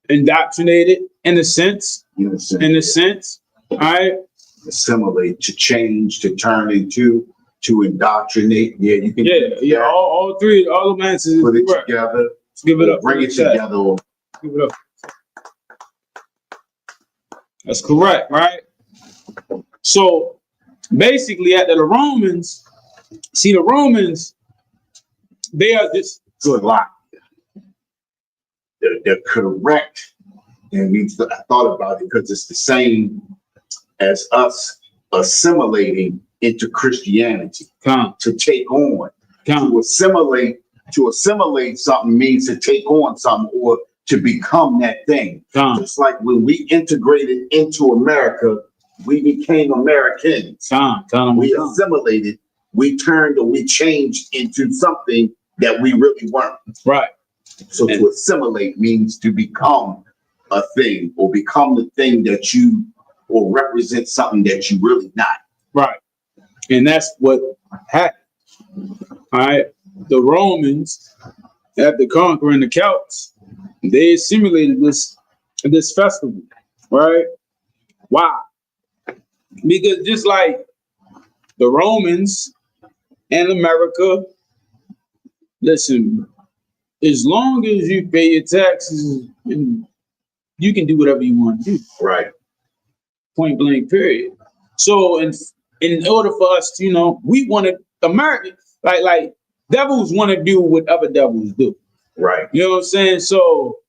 indoctrinated in a sense. In a sense. All right. Assimilate, to change, to turn into, to indoctrinate. Yeah, you can. Yeah. All three, all the answers. Put it together. Let's give it up. Bring it together. Give it up. That's correct, right? So basically, after the Romans, the Romans, they are this good lot. They're correct. And I thought about it because it's the same as us assimilating into Christianity. To take on. To assimilate something means to take on something or to become that thing. Just like when we integrated into America, we became Americans. We assimilated, we turned or we changed into something that we really weren't. Right. So to assimilate means to become a thing or become the thing that you, or represent something that you really not. Right. And that's what happened. All right. The Romans, after conquering the Celts, they assimilated this festival, right? Why? Because just like the Romans and America, listen, as long as you pay your taxes, you can do whatever you want to do. Right. Point blank, period. So in order for us to, we want to, America, like devils want to do what other devils do. Right. You know what I'm saying? So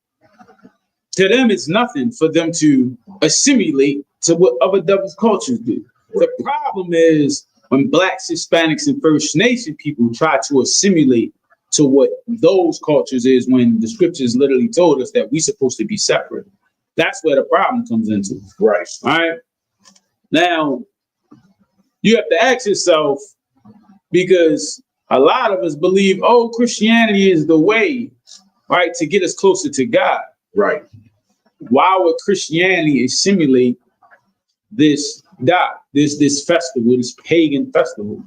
to them, it's nothing for them to assimilate to what other devils cultures do. Right. The problem is when Blacks, Hispanics, and First Nation people try to assimilate to what those cultures is, when the scriptures literally told us that we're supposed to be separate. That's where the problem comes into. Right. All right. Now, you have to ask yourself, because a lot of us believe, Christianity is the way, right, to get us closer to God. Right. Why would Christianity assimilate this festival, this pagan festival?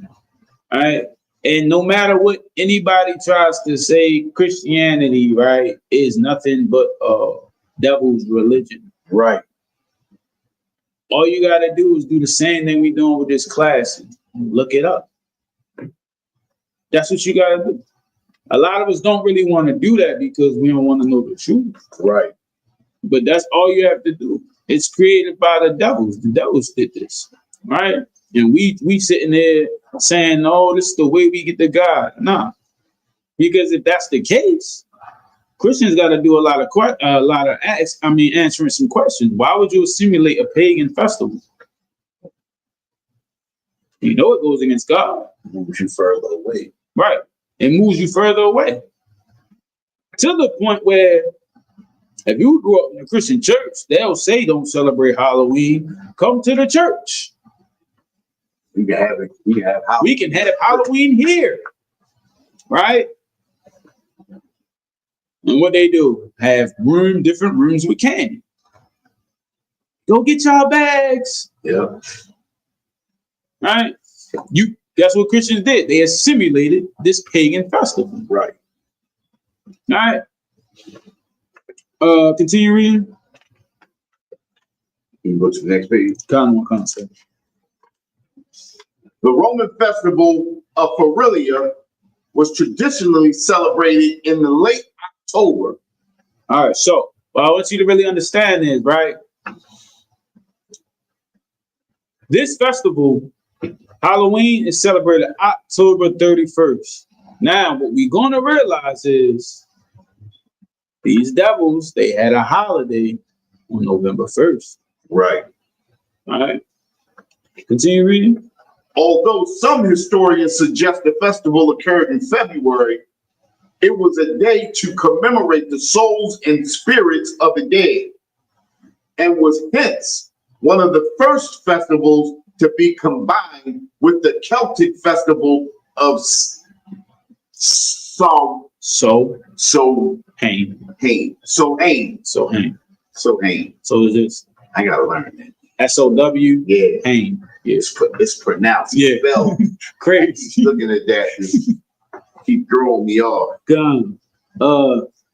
All right. And no matter what anybody tries to say, Christianity, right, is nothing but devil's religion. Right. All you got to do is do the same thing we're doing with this class. Look it up. That's what you got to do. A lot of us don't really want to do that because we don't want to know the truth. Right. But that's all you have to do. It's created by the devils. The devils did this, right? And we sitting there saying, "Oh, this is the way we get to God." Nah, because if that's the case, Christians got to do a lot of answering some questions. Why would you assimilate a pagan festival? You know it goes against God. It moves you further away. Right. It moves you further away. To the point where if you grew up in a Christian church, they'll say don't celebrate Halloween. Come to the church. We can have Halloween here. Right? And what they do, have different rooms with candy. Go get y'all bags. Yeah. Right? That's what Christians did. They assimilated this pagan festival. Right. All right. Continue reading. You can go to the next page. Kind of concept. The Roman festival of Ferilia was traditionally celebrated in the late October. All right, so what I want you to really understand is, right, this festival, Halloween, is celebrated October 31st. Now, what we're going to realize is these devils, they had a holiday on November 1st. Right. All right. Continue reading. Although some historians suggest the festival occurred in February, it was a day to commemorate the souls and spirits of the dead, and was hence one of the first festivals to be combined with the Celtic festival of Samhain. So is this I gotta learn that. S-O-W? Yeah. Hain. Yeah. It's pronounced. Yeah. Spelled. Crazy. Looking at that, just keep throwing me off. Gun.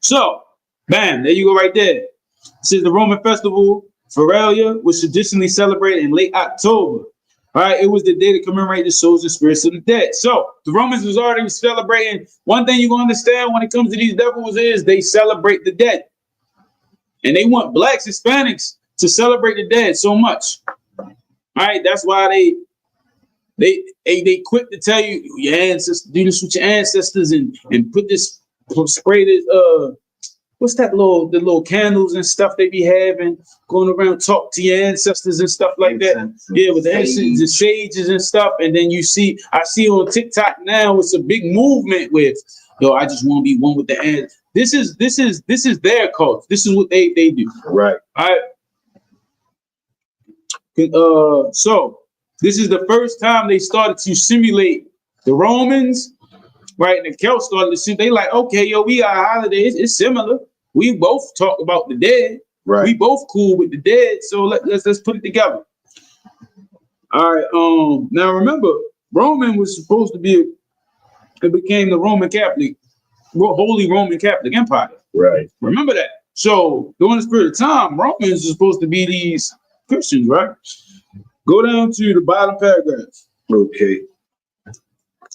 So, bam, there you go right there. It says the Roman festival, Feralia, was traditionally celebrated in late October. All right, it was the day to commemorate the souls and spirits of the dead. So the Romans was already celebrating. One thing you're gonna understand when it comes to these devils is they celebrate the dead. And they want blacks, Hispanics to celebrate the dead so much. All right, that's why they quick to tell you your ancestors, do this with your ancestors and put this, spray this, what's that the little candles and stuff they be having, going around, talk to your ancestors and stuff like that. Yeah, with the ancestors, the sages and stuff. And then I see on TikTok now, it's a big movement with, yo, I just want to be one with the ants. This is their cult. This is what they do. Right. All right. So this is the first time they started to simulate the Romans, right? And the Celts started to see, they like, okay, yo, we got a holiday. It's similar. We both talk about the dead. Right. We both cool with the dead. So let's put it together. All right. Now remember, Roman was supposed to be, it became the Roman Catholic, Holy Roman Catholic Empire. Right. Remember that. So during this period of time, Romans are supposed to be these Christians, right? Go down to the bottom paragraph. Okay.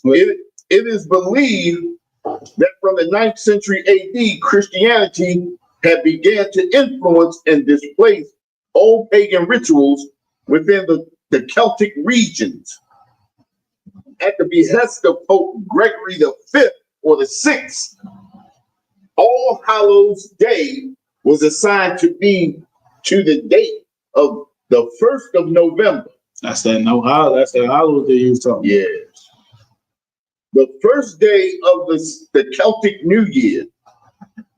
It is believed that from the 9th century AD, Christianity had began to influence and displace old pagan rituals within the Celtic regions. At the behest of Pope Gregory V or the VI, All Hallows Day was assigned to be to the date of the 1st of November. That's that Hallows Day you was talking about. Yes. The first day of the Celtic New Year.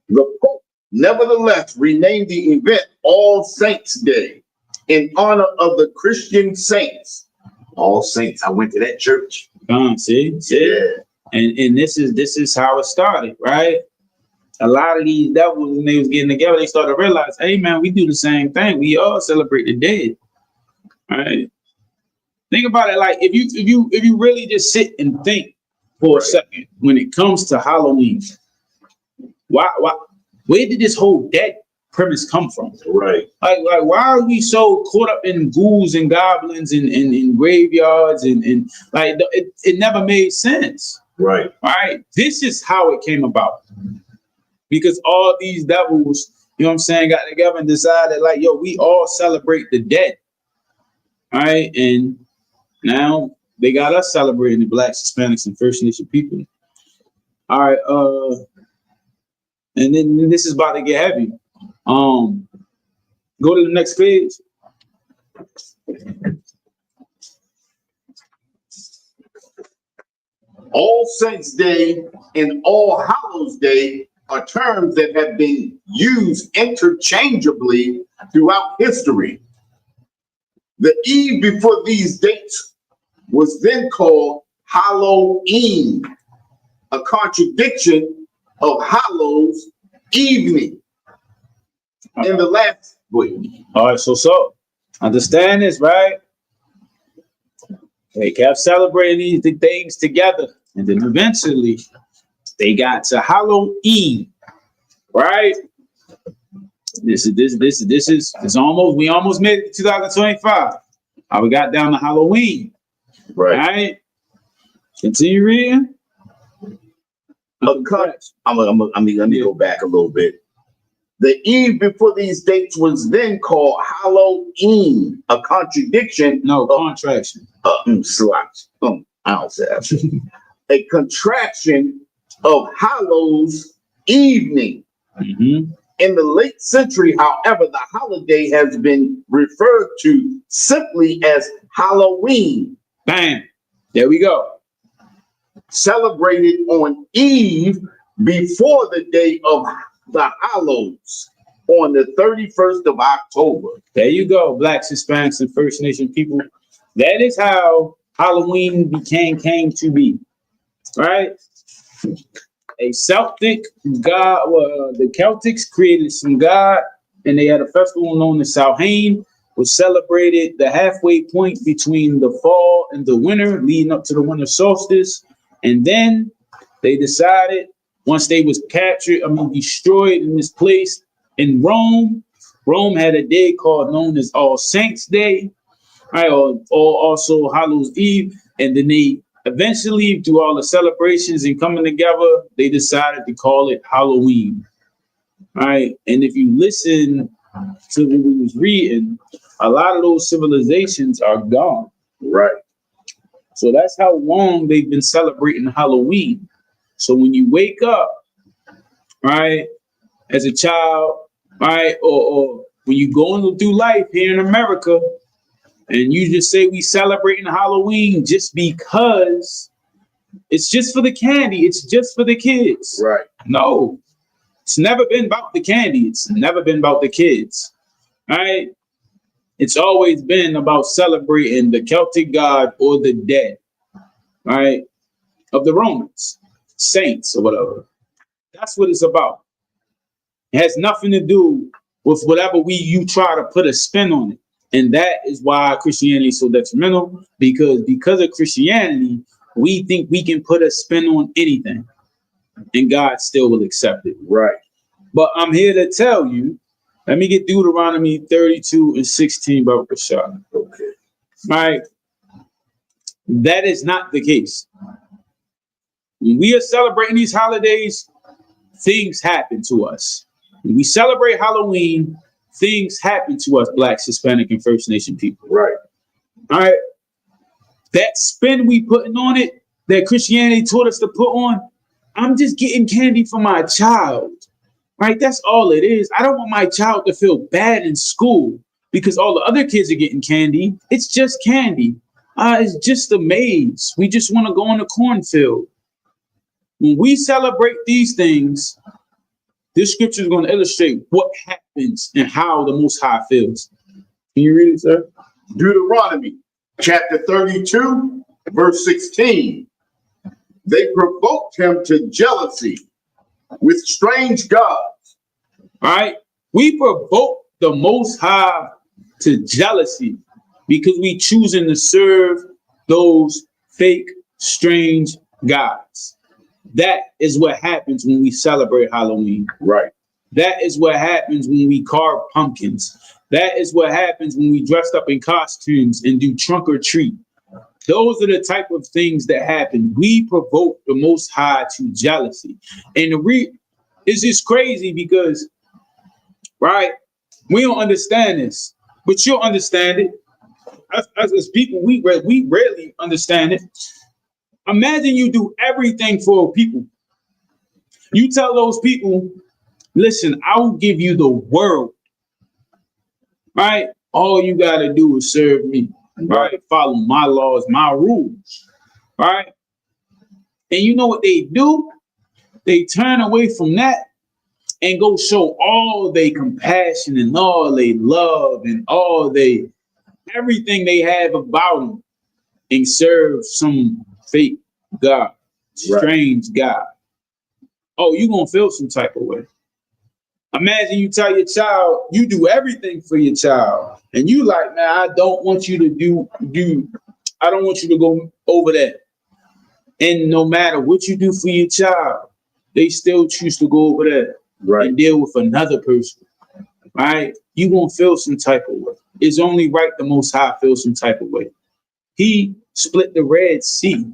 The Pope nevertheless renamed the event All Saints Day in honor of the Christian saints. All Saints. I went to that church. See? Yeah. And this is how it started, right? A lot of these devils, when they was getting together, they started to realize, hey man, we do the same thing. We all celebrate the dead. All right. Think about it, like if you really just sit and think for a second when it comes to Halloween, why where did this whole dead premise come from? Right. Like why are we so caught up in ghouls and goblins and graveyards and like it never made sense. Right. Right. This is how it came about. Because all these devils, you know what I'm saying, got together and decided like, yo, we all celebrate the dead. All right. And now they got us celebrating the Blacks, Hispanics, and First Nation people. All right. And then this is about to get heavy. Go to the next page. All Saints Day and All Hallows Day are terms that have been used interchangeably throughout history. The eve before these dates was then called Halloween, a contradiction of Hallows Evening. In the last week. All right, so understand this, right? They kept celebrating these things together, and then eventually they got to Halloween, right? This is almost, we almost made it to 2025. How we got down to Halloween, right? Continue reading. Let me go back a little bit. The eve before these dates was then called Halloween, a contradiction. No, contraction. A contraction of Hallows Evening. Mm-hmm. In the late century, however, the holiday has been referred to simply as Halloween. Bam. There we go. Celebrated on Eve before the day of the Hallows on the 31st of October. There you go, Blacks, Hispanics, and First Nation people. That is how Halloween came to be, right? A Celtic god, the Celtics created some god, and they had a festival known as Samhain, which celebrated the halfway point between the fall and the winter, leading up to the winter solstice. And then they decided, once they was destroyed in this place in Rome, Rome had a day known as All Saints Day, right, or also Hallows Eve, and then they eventually, through all the celebrations and coming together, they decided to call it Halloween. All right. And if you listen to what we was reading, a lot of those civilizations are gone. Right. So that's how long they've been celebrating Halloween. So when you wake up, right, as a child, right, or when you going through life here in America, and you just say we celebrating Halloween just because it's just for the candy, it's just for the kids. Right. No, it's never been about the candy. It's never been about the kids. Right? It's always been about celebrating the Celtic god or the dead, right? Of the Romans, saints or whatever. That's what it's about. It has nothing to do with whatever you try to put a spin on it. And that is why Christianity is so detrimental, because of Christianity, we think we can put a spin on anything and God still will accept it. Right. But I'm here to tell you, let me get Deuteronomy 32:16, Baruch Rashad. Okay. Right. That is not the case. When we are celebrating these holidays, things happen to us. When we celebrate Halloween, things happen to us, Blacks, Hispanic, and First Nation people. Right. All right. That spin we putting on it, that Christianity taught us to put on, I'm just getting candy for my child. Right? That's all it is. I don't want my child to feel bad in school because all the other kids are getting candy. It's just candy. It's just a maze. We just want to go in the cornfield. When we celebrate these things, this scripture is going to illustrate what happens and how the Most High feels. Can you read it, sir? Deuteronomy chapter 32, verse 16. They provoked him to jealousy with strange gods. All right. We provoke the Most High to jealousy because we choosing to serve those fake, strange gods. That is what happens when we celebrate Halloween. Right. That is what happens when we carve pumpkins. That is what happens when we dress up in costumes and do trunk or treat. Those are the type of things that happen. We provoke the Most High to jealousy. And it's just crazy because, right, we don't understand this, but you'll understand it. As people, we rarely understand it. Imagine you do everything for people. You tell those people, listen, I will give you the world, right? All you got to do is serve me, right? Follow my laws, my rules, right? And you know what they do? They turn away from that and go show all their compassion and all they love and all everything they have about them and serve some fake God, strange God. Oh, you're going to feel some type of way. Imagine you tell your child, you do everything for your child. And you like, man, I don't want you to I don't want you to go over that. And no matter what you do for your child, they still choose to go over there and deal with another person. Right? You're going to feel some type of way. It's only right the Most High feels some type of way. He split the Red Sea.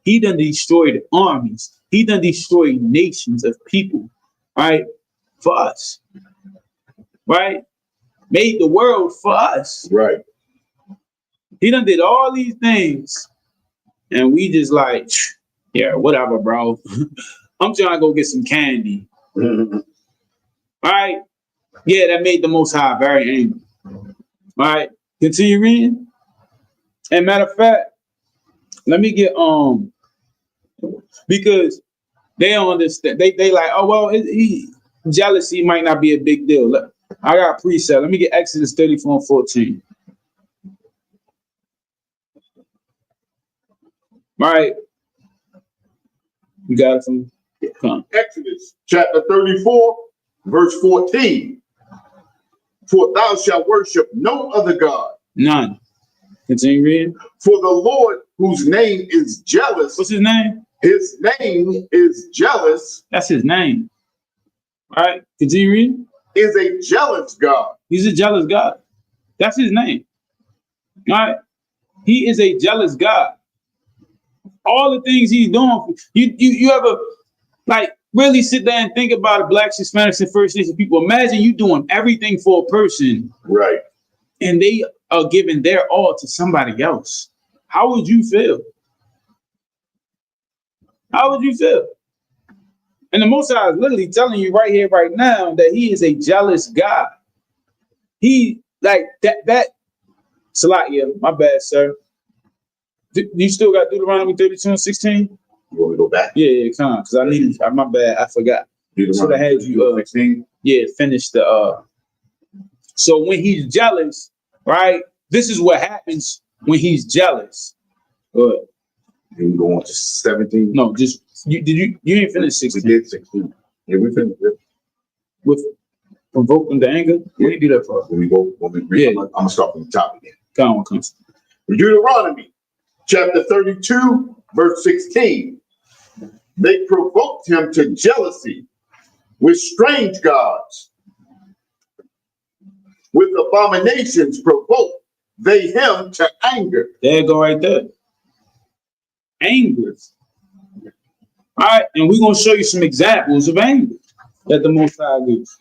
He done destroyed armies. He done destroyed nations of people, right? For us, right? Made the world for us. Right. He done did all these things. And we just like, yeah, whatever, bro. I'm trying to go get some candy. All right. Yeah, that made the Most High very angry. All right. Continue reading. And matter of fact, let me get because they don't understand. They like, oh well, jealousy might not be a big deal. Look, I got a precept. Let me get Exodus 34:14. All right. You got it from me? Come on. Exodus chapter 34, verse 14. For thou shalt worship no other God. None. Continue reading. For the Lord, whose name is jealous. What's his name? His name is jealous. That's his name. All right. Continue reading. Is a jealous God. He's a jealous God. That's his name. All right. He is a jealous God. All the things he's doing. You ever like really sit there and think about it, Blacks, Hispanics, and First Nation people. Imagine you doing everything for a person. Right. And they are giving their all to somebody else. How would you feel? How would you feel? And the Most High is literally telling you right here, right now, that he is a jealous God. He like that. Salakia, my bad, sir. You still got Deuteronomy 32:16? You want me to go back? Yeah, come on, because I needed. My bad, I forgot. Should have had you. 16. Yeah, finish the. So when he's jealous, right? This is what happens when he's jealous. Good. You can go on to 17. No, just you didn't finish 16. We did 16. Yeah, we finished it. With provoking the anger. What do you do that for? When we read, I'm gonna start from the top again. Come on, come. Deuteronomy chapter 32, verse 16. They provoked him to jealousy with strange gods. With abominations provoked they him to anger. There you go right there. Anger. All right, and we're going to show you some examples of anger that the Most High gives.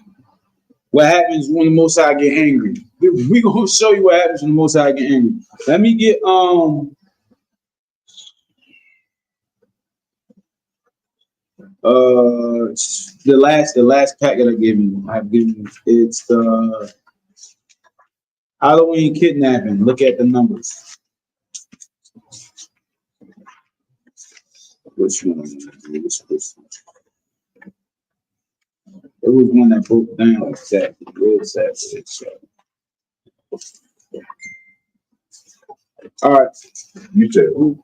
What happens when the Most High get angry? We're going to show you what happens when the Most High get angry. Let me get the last packet I gave you. I've given you. It's the Halloween kidnapping. Look at the numbers. Which one? It was one that broke down exactly. Real sad. All right. You said who?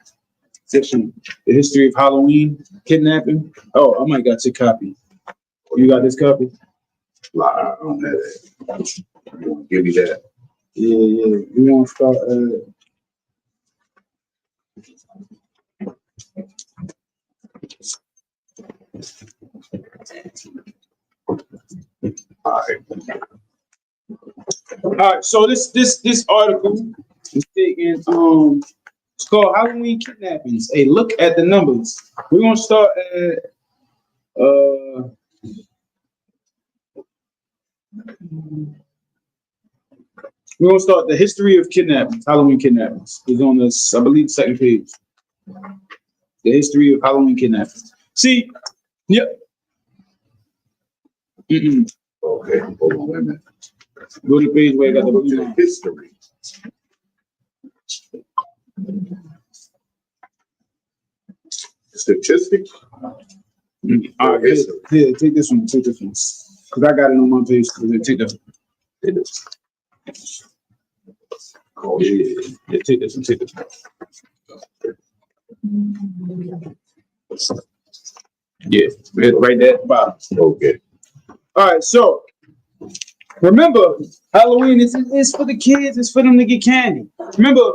Section, the history of Halloween kidnapping. Oh, I might got your copy. You got this copy? I don't have that. You want to give me that? Yeah. You want to start? All right. So this article is taken. It's called Halloween Kidnappings. A look at the numbers. We're gonna start at we're gonna start the history of kidnappings, Halloween kidnappings. It's on this, I believe, second page. The history of Halloween kidnappings. See, yep. Okay, hold on, wait a minute. Go to the page where I got the blue line. History. Statistics. All right, here, take this one, because I got it on my page. Take this one. Oh, yeah. Yeah, take this one. Yeah, right there at the bottom. Okay. All right, so remember, Halloween is for the kids. It's for them to get candy. Remember,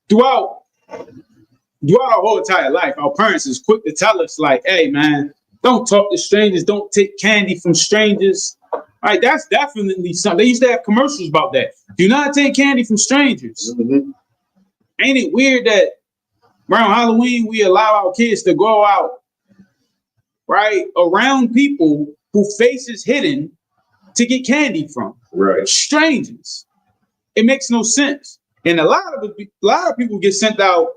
throughout our whole entire life, our parents is quick to tell us, like, hey, man, don't talk to strangers. Don't take candy from strangers. All right, that's definitely something. They used to have commercials about that. Do not take candy from strangers. Mm-hmm. Ain't it weird that around Halloween, we allow our kids to go out, right, around people who face is hidden to get candy from? Right. Strangers. It makes no sense. And a lot of people get sent out.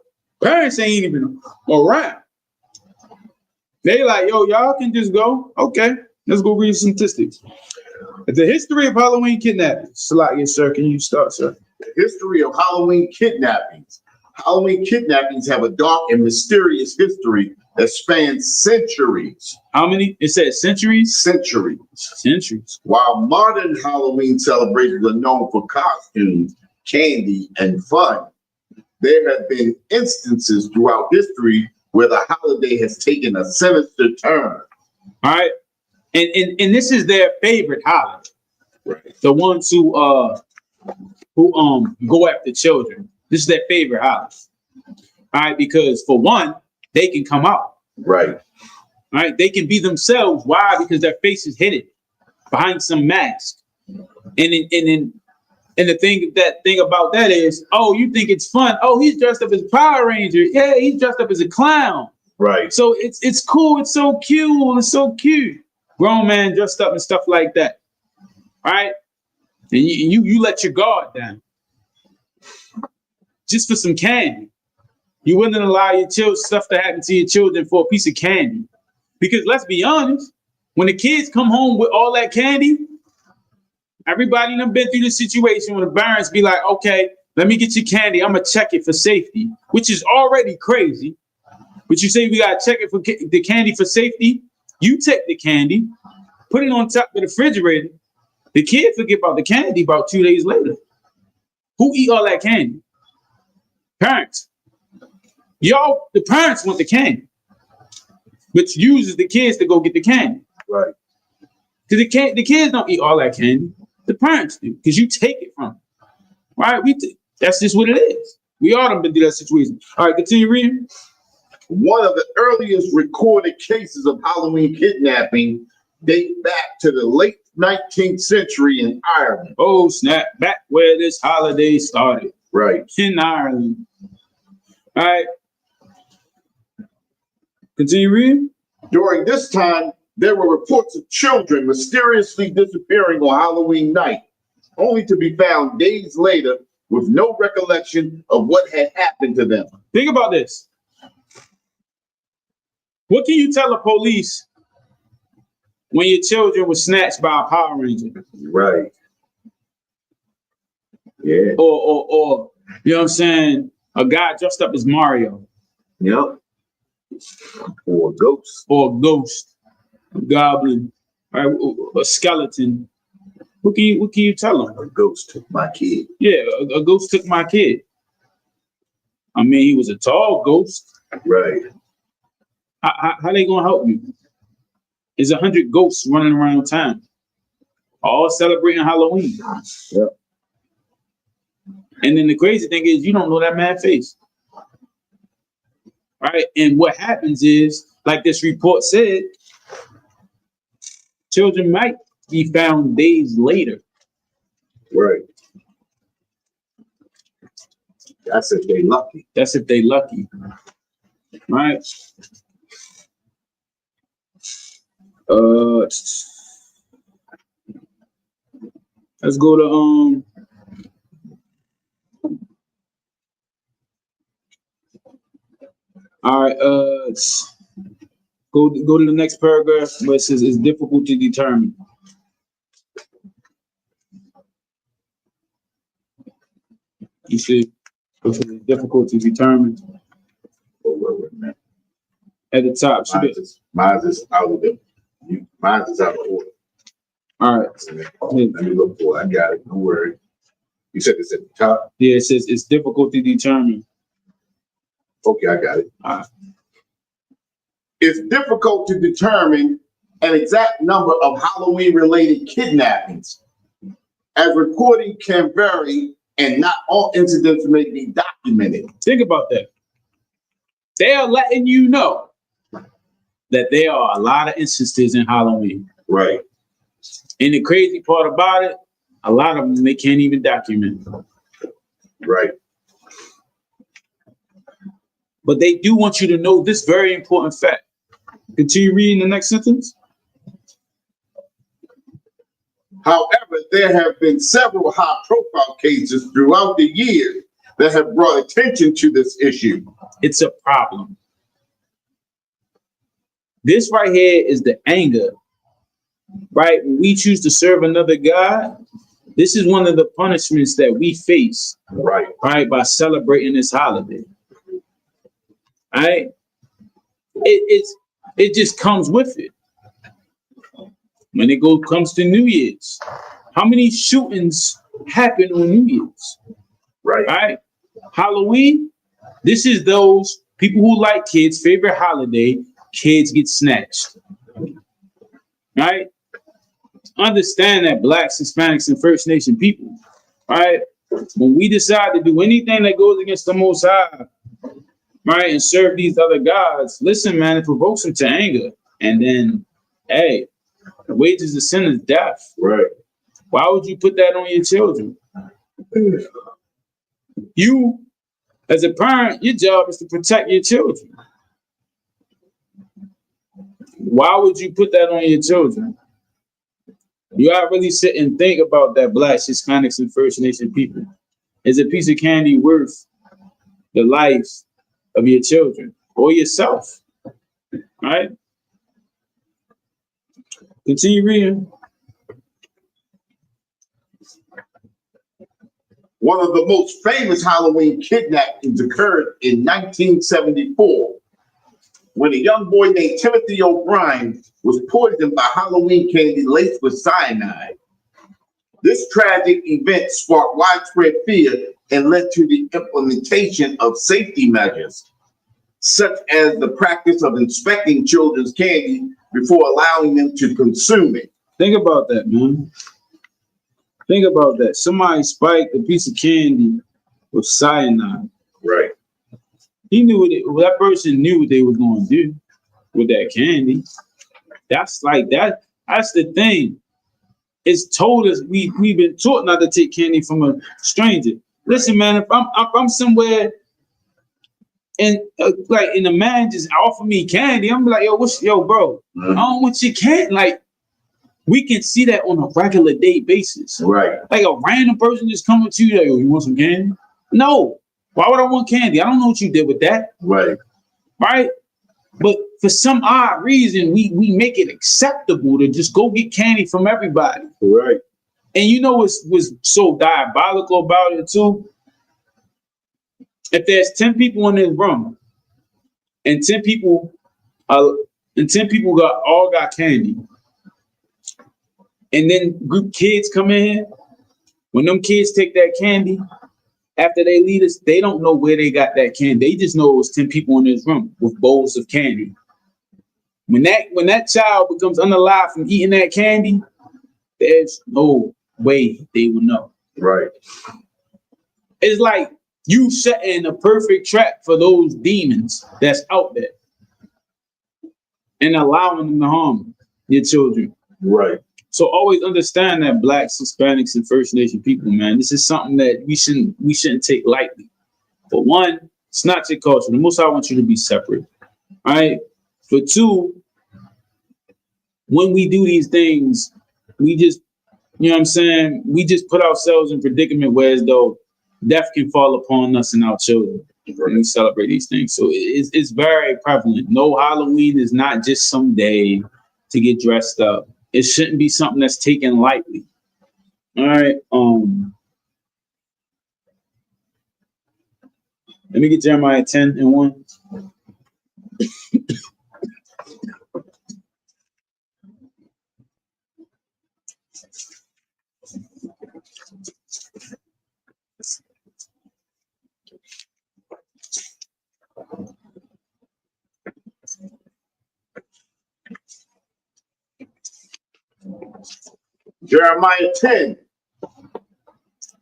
Parents ain't even around. They like, yo, y'all can just go. Okay, let's go read some statistics. The history of Halloween kidnapping. Yes, sir. Can you start, sir? The history of Halloween kidnappings. Halloween kidnappings have a dark and mysterious history that spans centuries. How many? It says centuries? Centuries. Centuries. While modern Halloween celebrations are known for costumes, candy, and fun, there have been instances throughout history where the holiday has taken a sinister turn. All right. And this is their favorite holiday. Right. The ones who go after children. This is their favorite holiday. All right, because for one, they can come out. Right. All right, they can be themselves. Why? Because their face is hidden behind some mask. And the thing about that is, oh, you think it's fun? Oh, he's dressed up as a Power Ranger. Yeah, he's dressed up as a clown. Right. So it's cool. It's so cute. It's so cute. Grown man dressed up and stuff like that. All right, and you let your guard down just for some candy. You wouldn't allow your stuff to happen to your children for a piece of candy. Because let's be honest, when the kids come home with all that candy, everybody done been through the situation when the parents be like, okay, let me get your candy. I'm going to check it for safety, which is already crazy. But you say we got to check it for the candy for safety. You take the candy, put it on top of the refrigerator. The kid forget about the candy about 2 days later. Who eat all that candy? Parents. Y'all, the parents want the candy, which uses the kids to go get the candy. Right. Because the kids don't eat all that candy. The parents do, because you take it from them. Right? That's just what it is. We all done been through that situation. All right, continue reading. One of the earliest recorded cases of Halloween kidnapping date back to the late 19th century in Ireland. Oh, snap. Back where this holiday started. Right. In Ireland. All right. Continue reading. During this time, there were reports of children mysteriously disappearing on Halloween night, only to be found days later with no recollection of what had happened to them. Think about this. What can you tell the police when your children were snatched by a Power Ranger? Right. Yeah. Or you know what I'm saying? A guy dressed up as Mario. Yep. Or a ghost. Or a ghost. A goblin. Right? A skeleton. What can you tell them? A ghost took my kid. Yeah, a ghost took my kid. I mean, he was a tall ghost. Right. How they gonna help you? There's 100 ghosts running around town, all celebrating Halloween. Yep. And then the crazy thing is, you don't know that man's face, right? And what happens is, like this report said, children might be found days later. Right. That's if they lucky. That's if they lucky, right? Let's go to all right, go to the next paragraph where it says it's difficult to determine. You see, it's difficult to determine. At the top, Mine's is out of the. Mine's is out of order. All right. Let me look for it. I got it. Don't worry. You said it's at the top? Yeah, it says it's difficult to determine. Okay, I got it. All right. It's difficult to determine an exact number of Halloween-related kidnappings, as reporting can vary and not all incidents may be documented. Think about that. They are letting you know that there are a lot of instances in Halloween. Right. And the crazy part about it, a lot of them they can't even document. Right. But they do want you to know this very important fact. Continue reading the next sentence. However, there have been several high-profile cases throughout the years that have brought attention to this issue. It's a problem. This right here is the anger right? When we choose to serve another God, this is one of the punishments that we face, Right. right, by celebrating this holiday. Right? It just comes with it. When it comes to New Year's, how many shootings happen on New Year's? Right. Right? Halloween, this is those people who like kids' favorite holiday, kids get snatched. Right? Understand that Blacks, Hispanics, and First Nation people, right? When we decide to do anything that goes against the Most High, right, and serve these other gods, listen, man, it provokes them to anger. And then, hey, the wages of sin is death. Right. Why would you put that on your children? You, as a parent, your job is to protect your children. Why would you put that on your children? You gotta really sit and think about that, Blacks, Hispanics, and First Nation people. Is a piece of candy worth the lives of your children or yourself? Right? Continue reading. One of the most famous Halloween kidnappings occurred in 1974 when a young boy named Timothy O'Brien was poisoned by Halloween candy laced with cyanide. This tragic event sparked widespread fear and led to the implementation of safety measures, such as the practice of inspecting children's candy before allowing them to consume it. Think about that, man. Think about that. Somebody spiked a piece of candy with cyanide. Right. He knew that person knew what they was going to do with that candy. That's like that. That's the thing. It's told us we've been taught not to take candy from a stranger. Listen, man, if I'm somewhere and and the man just offer me candy, I'm like, yo, bro, I don't want your candy. Like, we can see that on a regular day basis. Right. Like a random person just coming to you, like, yo, you want some candy? No. Why would I want candy? I don't know what you did with that. Right. Right? But for some odd reason, we make it acceptable to just go get candy from everybody. Right. And you know what's so diabolical about it too? If there's 10 people in this room and 10 people all got candy, and then group kids come in, when them kids take that candy, after they leave us, they don't know where they got that candy. They just know it was 10 people in this room with bowls of candy. When that child becomes unalive from eating that candy, there's no way they will know. Right. It's like you setting a perfect trap for those demons that's out there and allowing them to harm your children. Right. So always understand that Blacks, Hispanics, and First Nation people, man, this is something that we shouldn't take lightly. For one, it's not your culture. The Most High wants you to be separate. All right. For two, when we do these things, we just, you know what I'm saying? We just put ourselves in predicament where as though death can fall upon us and our children when we celebrate these things. So it's very prevalent. No, Halloween is not just some day to get dressed up. It shouldn't be something that's taken lightly. All right. Let me get Jeremiah 10:1. Jeremiah 10.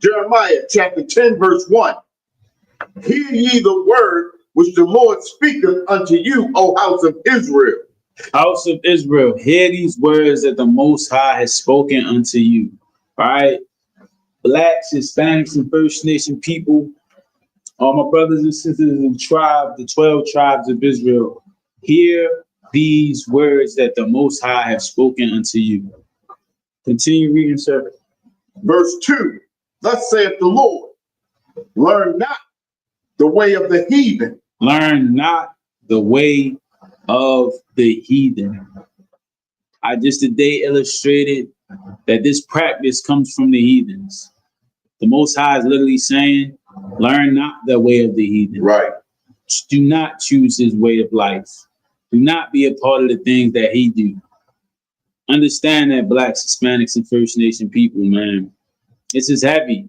Jeremiah chapter 10, verse 1. Hear ye the word which the Lord speaketh unto you, O house of Israel. House of Israel, hear these words that the Most High has spoken unto you. All right. Blacks, Hispanics, and First Nation people, all my brothers and sisters in the tribe, the 12 tribes of Israel, hear these words that the Most High have spoken unto you. Continue reading, sir. Verse 2. Thus saith the Lord, learn not the way of the heathen. Learn not the way of the heathen. I just today illustrated that this practice comes from the heathens. The Most High is literally saying, learn not the way of the heathen. Right. Do not choose his way of life. Do not be a part of the things that he do. Understand that Blacks, Hispanics, and First Nation people, man, this is heavy.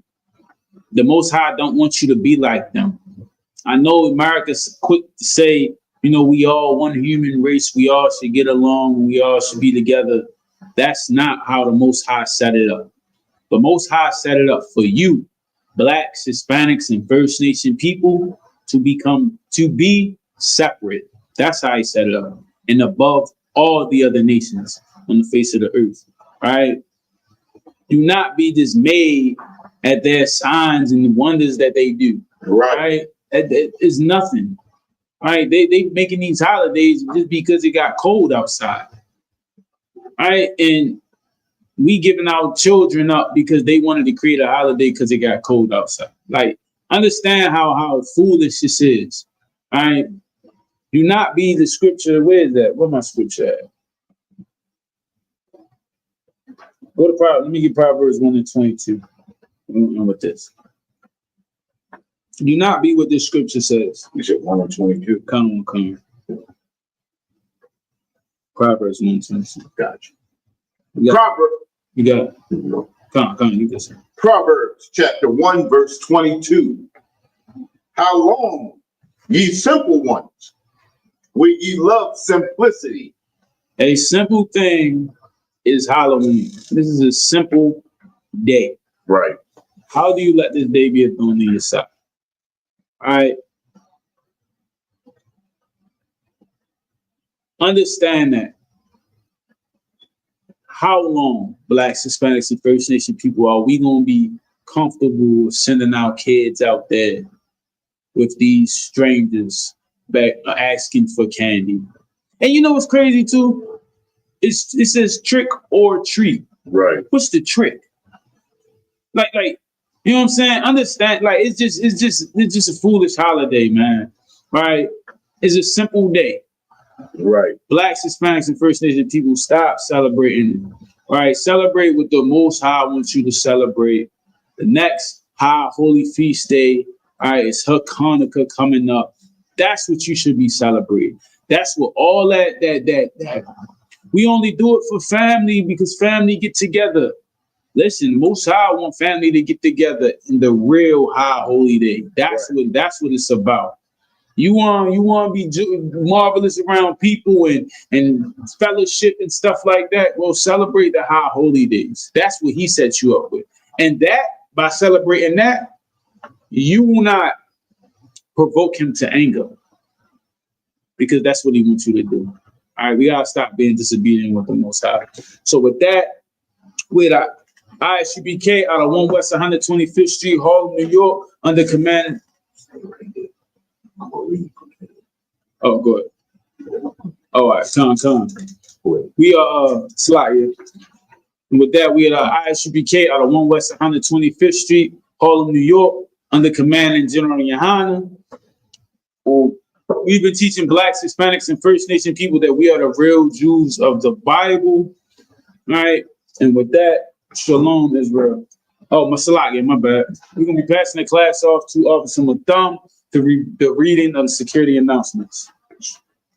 The Most High don't want you to be like them. I know America's quick to say, you know, we all one human race. We all should get along. We all should be together. That's not how the Most High set it up. The Most High set it up for you, Blacks, Hispanics, and First Nation people, to be separate. That's how he set it up. And above all the other nations on the face of the earth. All right. Do not be dismayed at their signs and the wonders that they do. Right. It is nothing. All right. They making these holidays just because it got cold outside. All right. And we giving our children up because they wanted to create a holiday because it got cold outside. Like, understand how foolish this is. All right. Do not be the scripture. Where is that? Where my scripture at? Go to Proverbs. Let me get Proverbs 1:22. With this. Do not be what this scripture says. You said 1:22. Come on. Proverbs 1:22. Gotcha. You got it. Come on, you just. Proverbs chapter 1, verse 22. How long, ye simple ones, will ye love simplicity? A simple thing is Halloween. This is a simple day. Right. How do you let this day be a thorn in your side? All right. Understand that. How long, Blacks, Hispanics, and First Nation people, are we going to be comfortable sending our kids out there with these strangers back asking for candy? And you know what's crazy too? It says trick or treat. Right. What's the trick? Like, you know what I'm saying? Understand? Like, it's just a foolish holiday, man. Right? It's a simple day. Right. Blacks, Hispanics, and First Nation people, stop celebrating. All right, celebrate what the Most High wants you to celebrate. The next high holy feast day, all right, is her Hanukkah coming up. That's what you should be celebrating. That's what all that. We only do it for family because family get together. Listen, Most High want family to get together in the real high holy day. That's what it's about. You want to be marvelous around people and fellowship and stuff like that. Well, celebrate the high holy days. That's what he sets you up with. And that, by celebrating that, you will not provoke him to anger, because that's what he wants you to do. All right, we got to stop being disobedient with the Most High. So with that, with ISUBK out of 1 West 125th Street, Harlem, New York, under command. Oh, good. All right, come. We are Slayer. And with that, we are ISUBK out of 1 West 125th Street, Harlem, New York, under command and General Yohana. We've been teaching Blacks, Hispanics, and First Nation people that we are the real Jews of the Bible. All right. And with that, Shalom, Israel. Oh, Masalaki, my bad. We're going to be passing the class off to Officer Matham to read the reading of the security announcements.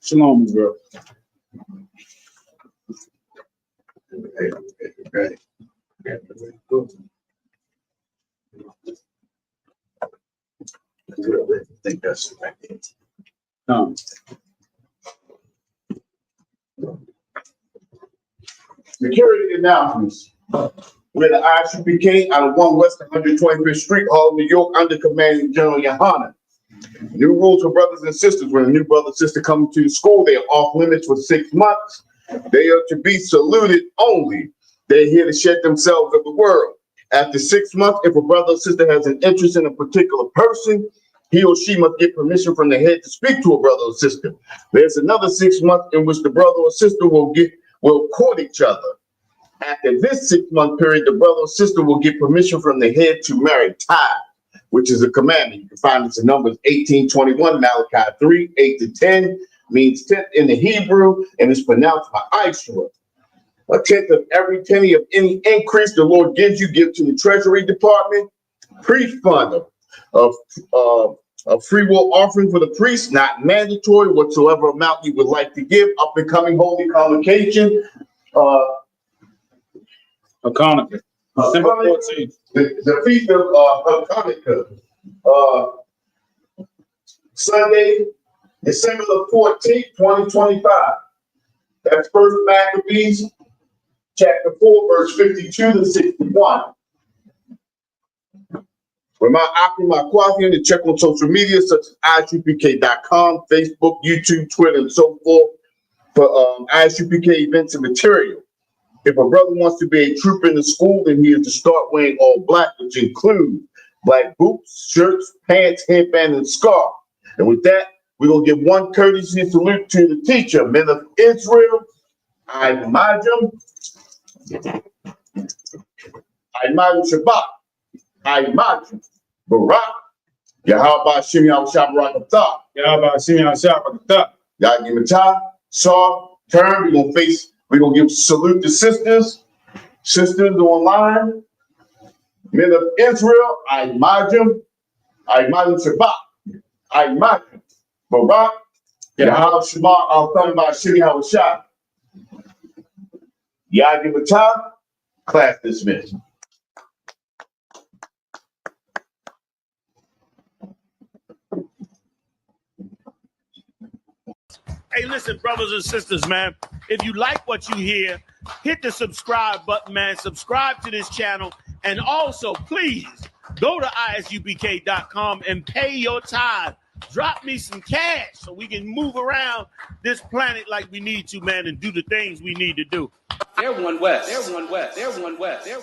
Shalom, Israel. Okay. I think that's the right thing. Security announcements. We're the ISUBK out of 1 West 125th Street, Harlem, New York, under command General Yohana. New rules for brothers and sisters. When a new brother or sister comes to the school, they are off limits for 6 months. They are to be saluted only. They're here to shed themselves of the world. After 6 months, if a brother or sister has an interest in a particular person, he or she must get permission from the head to speak to a brother or sister. There's another 6 months in which the brother or sister will court each other. After this 6 month period, the brother or sister will get permission from the head to marry tithe, which is a commandment. You can find this in Numbers 18:21, Malachi 3:8-10, means 10th in the Hebrew, and it's pronounced by Ishua. A tenth of every penny of any increase the Lord gives you, give to the Treasury Department. Priest fund of a free will offering for the priest, not mandatory. Whatsoever amount you would like to give, up and coming holy convocation. Hanukkah, December 14th. The feast of Hanukkah. Sunday, December the 14th, 2025. That's First Maccabees, chapter 4, verse 52 to 61. Remind Aki Makwathi to check on social media such as ISUPK.com, Facebook, YouTube, Twitter, and so forth for ISUPK events and material. If a brother wants to be a trooper in the school, then he is to start wearing all black, which includes black boots, shirts, pants, headband, and scarf. And with that, we're going to give one courtesy salute to the teacher, men of Israel, Imajim Shabbat, Imajim Barak, Yahweh Shimi Al-Shabarakatah, Yahweh Shimi Al-Shabarakatah, Yagimatah, Saw, turn, we're going to give salute to sisters online, men of Israel, Imajim Shabbat, Imajim Barak, Yahweh Shema Al-Shimi Al-Shab. Yagimatah, class dismissed. Hey, listen, brothers and sisters, man. If you like what you hear, hit the subscribe button, man. Subscribe to this channel. And also, please, go to ISUPK.com and pay your tithe. Drop me some cash so we can move around this planet like we need to, man, and do the things we need to do. They're one West. They're one West. They're one West. They're